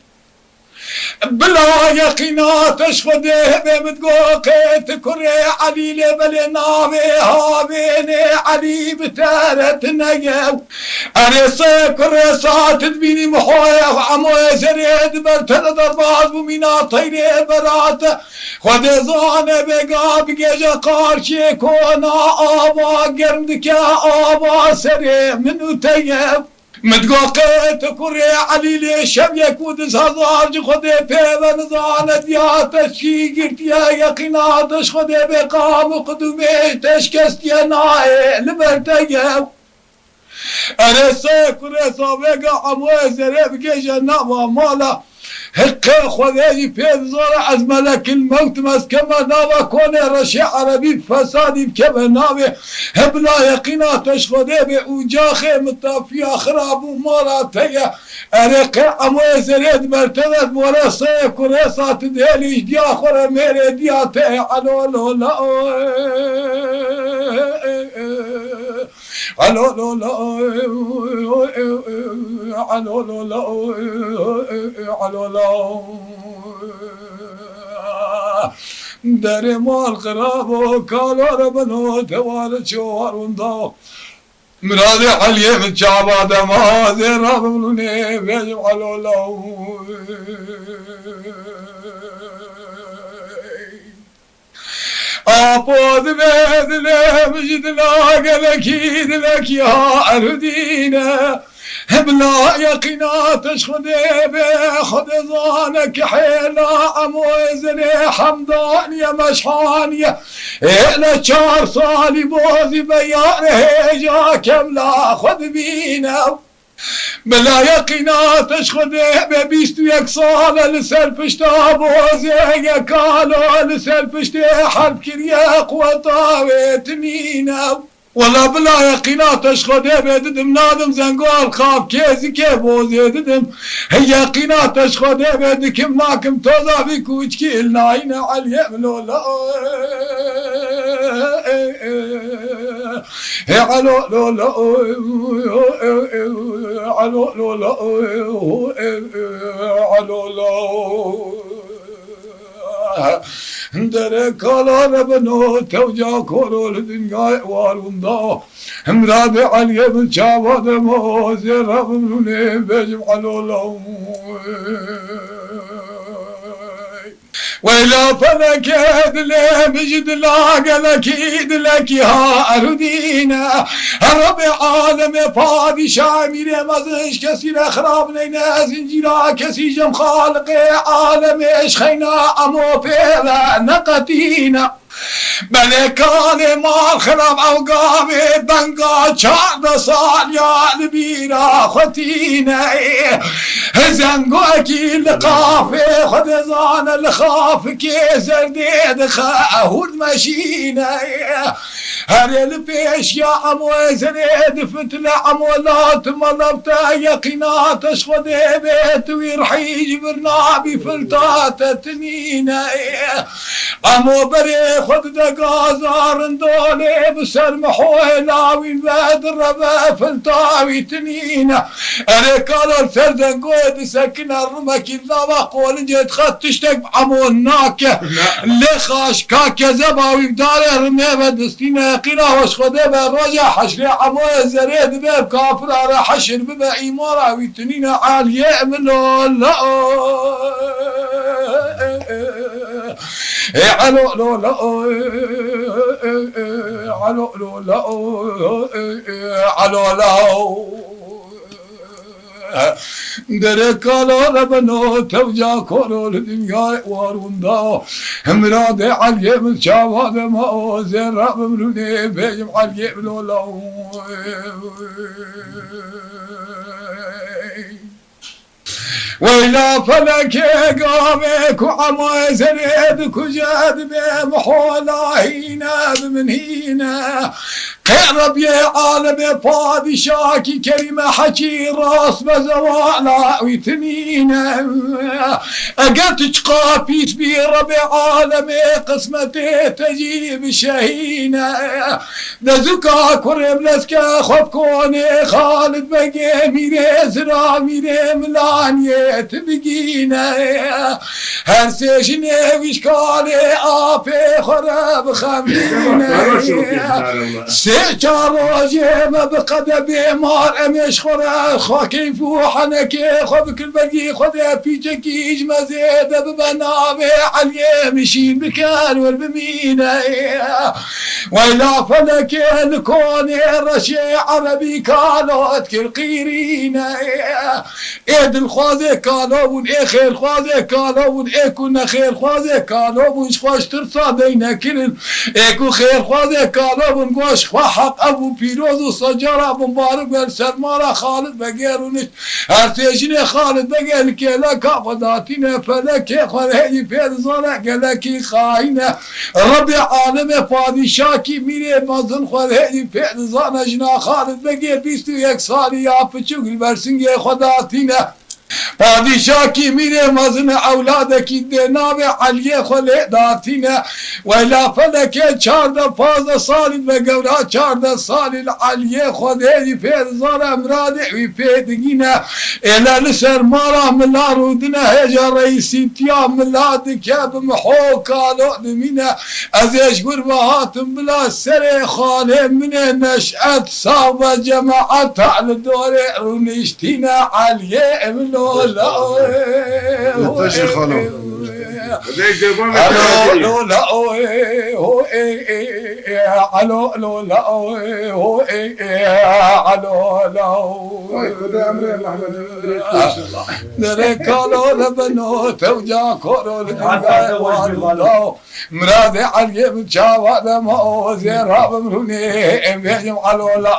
بلا يقينات اشخده بمتقوقت كري علي لبلنابي هابيني علي بتارت نجو أنا سكري ساعت تبيني محوية عمو زريد برتد ضربات بمينا طيري برات خود زانه بقى بجيجا قارشي كونا آبا قرمدك آبا سري منو تيب متقوقت كري علي لي شب يكود زهزارج خودي بيبن زانت يا تشكي قلت يا يقيناتش خودي بقام قدومي تشكست يا ناي لبرتقب أنا سكري صابقا عموي زري بجيجا نابا مالا هكا خذي في زرع از ملك الموت مسكما ناوى كوني رشي عربي فسادي بكما ناوى هبلا يقيناتش خذي بأوجاخي متافيا خراب وماراتيا أرقى عموي زريد مرتدت ورسي كريسات ديالي جديا خورا ميري دياتي علو لا علو لا علو لا علو لا در مال قرابو كالور بنو توال شوارون دو مرادي حليه من شعبا دما زيرا بمنوني بيجم علو لا أبود بيدنا مجدنا قلك يدلك يا أردينا بلا يقيناتش خذي بخذ ظانك حيلا عموزني حمدان يا مشحان يا إلى شار صالي بوزي بياره جا كملا خذ بينا بلا يقيناتش خذي ببيستو يكسال لسلفشتا بوزي يكالو لسلفشتي حرب كرياق وطاويت مينا ولا بلا يقيناتش خذي بددم نادم زنقال خاف كيزي كيبوزي ددم هي يقيناتش خذي بدكم ناكم توزا في كوشكي الناينا علي ملولا علو لولا علو لولا علو لولا در کالار بنو توجا کورو الدنيا والوندا مراد علي من شاباد موزي رغمني بجم علو لو ولا فلك دلي مجد لاقى لك لك يا أردينا رب عالم فاضي شامل مزش كسير خراب لينا زنجيرا كسي جم خالق عالم اشخينا أمو فيلا نقتينا ملكان مال خراب اوقامي بنقا شعب صال يا البيرا ختينا زنقو اكيل قافي خد زان الخاف كيزر ديد خاهود مشينا هري البيش يا عمو زريد فتل عمو لا تملبتا يقينات اشخد بيت ويرحي جبرنا بفلتات تنينا عمو بري خد دقازار اندولي بسر محوينا وين ربا فلتاوي تنينا انا قالوا الفردن قويد سكنا الرمك الا بقول جيت خد تشتك عمو الناكة اللي خاش كاكة زباوي بداري رمي بدستينا يقينا وش خده برجع حشري عمو زريد باب كافر على حشر ببا ايمارا ويتنينا عالية منو لا علو لو لا علو لو لا علو لا دركالو ربنو توجا كورو الدنيا واروندا مراد علي من شاواد ما زين رب ملوني بيجم علي لولا وإلا فلك قامك وعمو زريد كجاد بمحولا هينا بمن هينا قرب يا عالم فاضي شاكي كلمة حكي راس بزوالا ويتنينا أقلت قافيت بي ربي عالمي قسمتي تجيب شهينا دزكا كرم لسكا خب كوني خالد بقي ميري زرا ميري ملاني تبقينا هرسيشني ويشكالي آفي خرب خمدينا سيجار وجيمة بقد بيمار امش خورا خاكي فوحنا كي خبك البقي خدا في جكيج مزيد ببنابي علي مشي بكال والبمينة وإلا فلك الكون رشي عربي كانوا اتكل قيرينا ايد الخوازي كانوا اي خير خوازي كانوا اي كنا خير خوازي كانوا خوش ترصى بين كل ايكو خير خوازي كانوا نقوش حق ابو بيروز وصجارة مبارك بالسلمارة خالد بقيرونش ارتيجني خالد بقير كيلا كافداتنا فلك خلهي في زرع قلكي خاينة ربي عالم فادي شاكي ميري مازن خلهي في زرع جنا خالد بقير بيستو يك صالي يا فتشوك البرسنجي خداتنا فادي شاكي ميري مازن اولادك الدنابي علي خلي داتينا ولا فلك چارده فاز صالد بقورا چارده صالد علي خدي في زار امرادي وفي دقينا الى لسر مارا ملارو دنا هجا رئيسي تيا ملادك بمحو كالو دمينا ازيش قربهاتم بلا سري خالي من نشأت صعبة جماعة على دوري ونشتينا علي ملو لا علو لا علو لو لا علو لا دركالو لبنو توجا كورو لدنيا مراد علي من شاوات ما زين راب مروني بيجم علو لا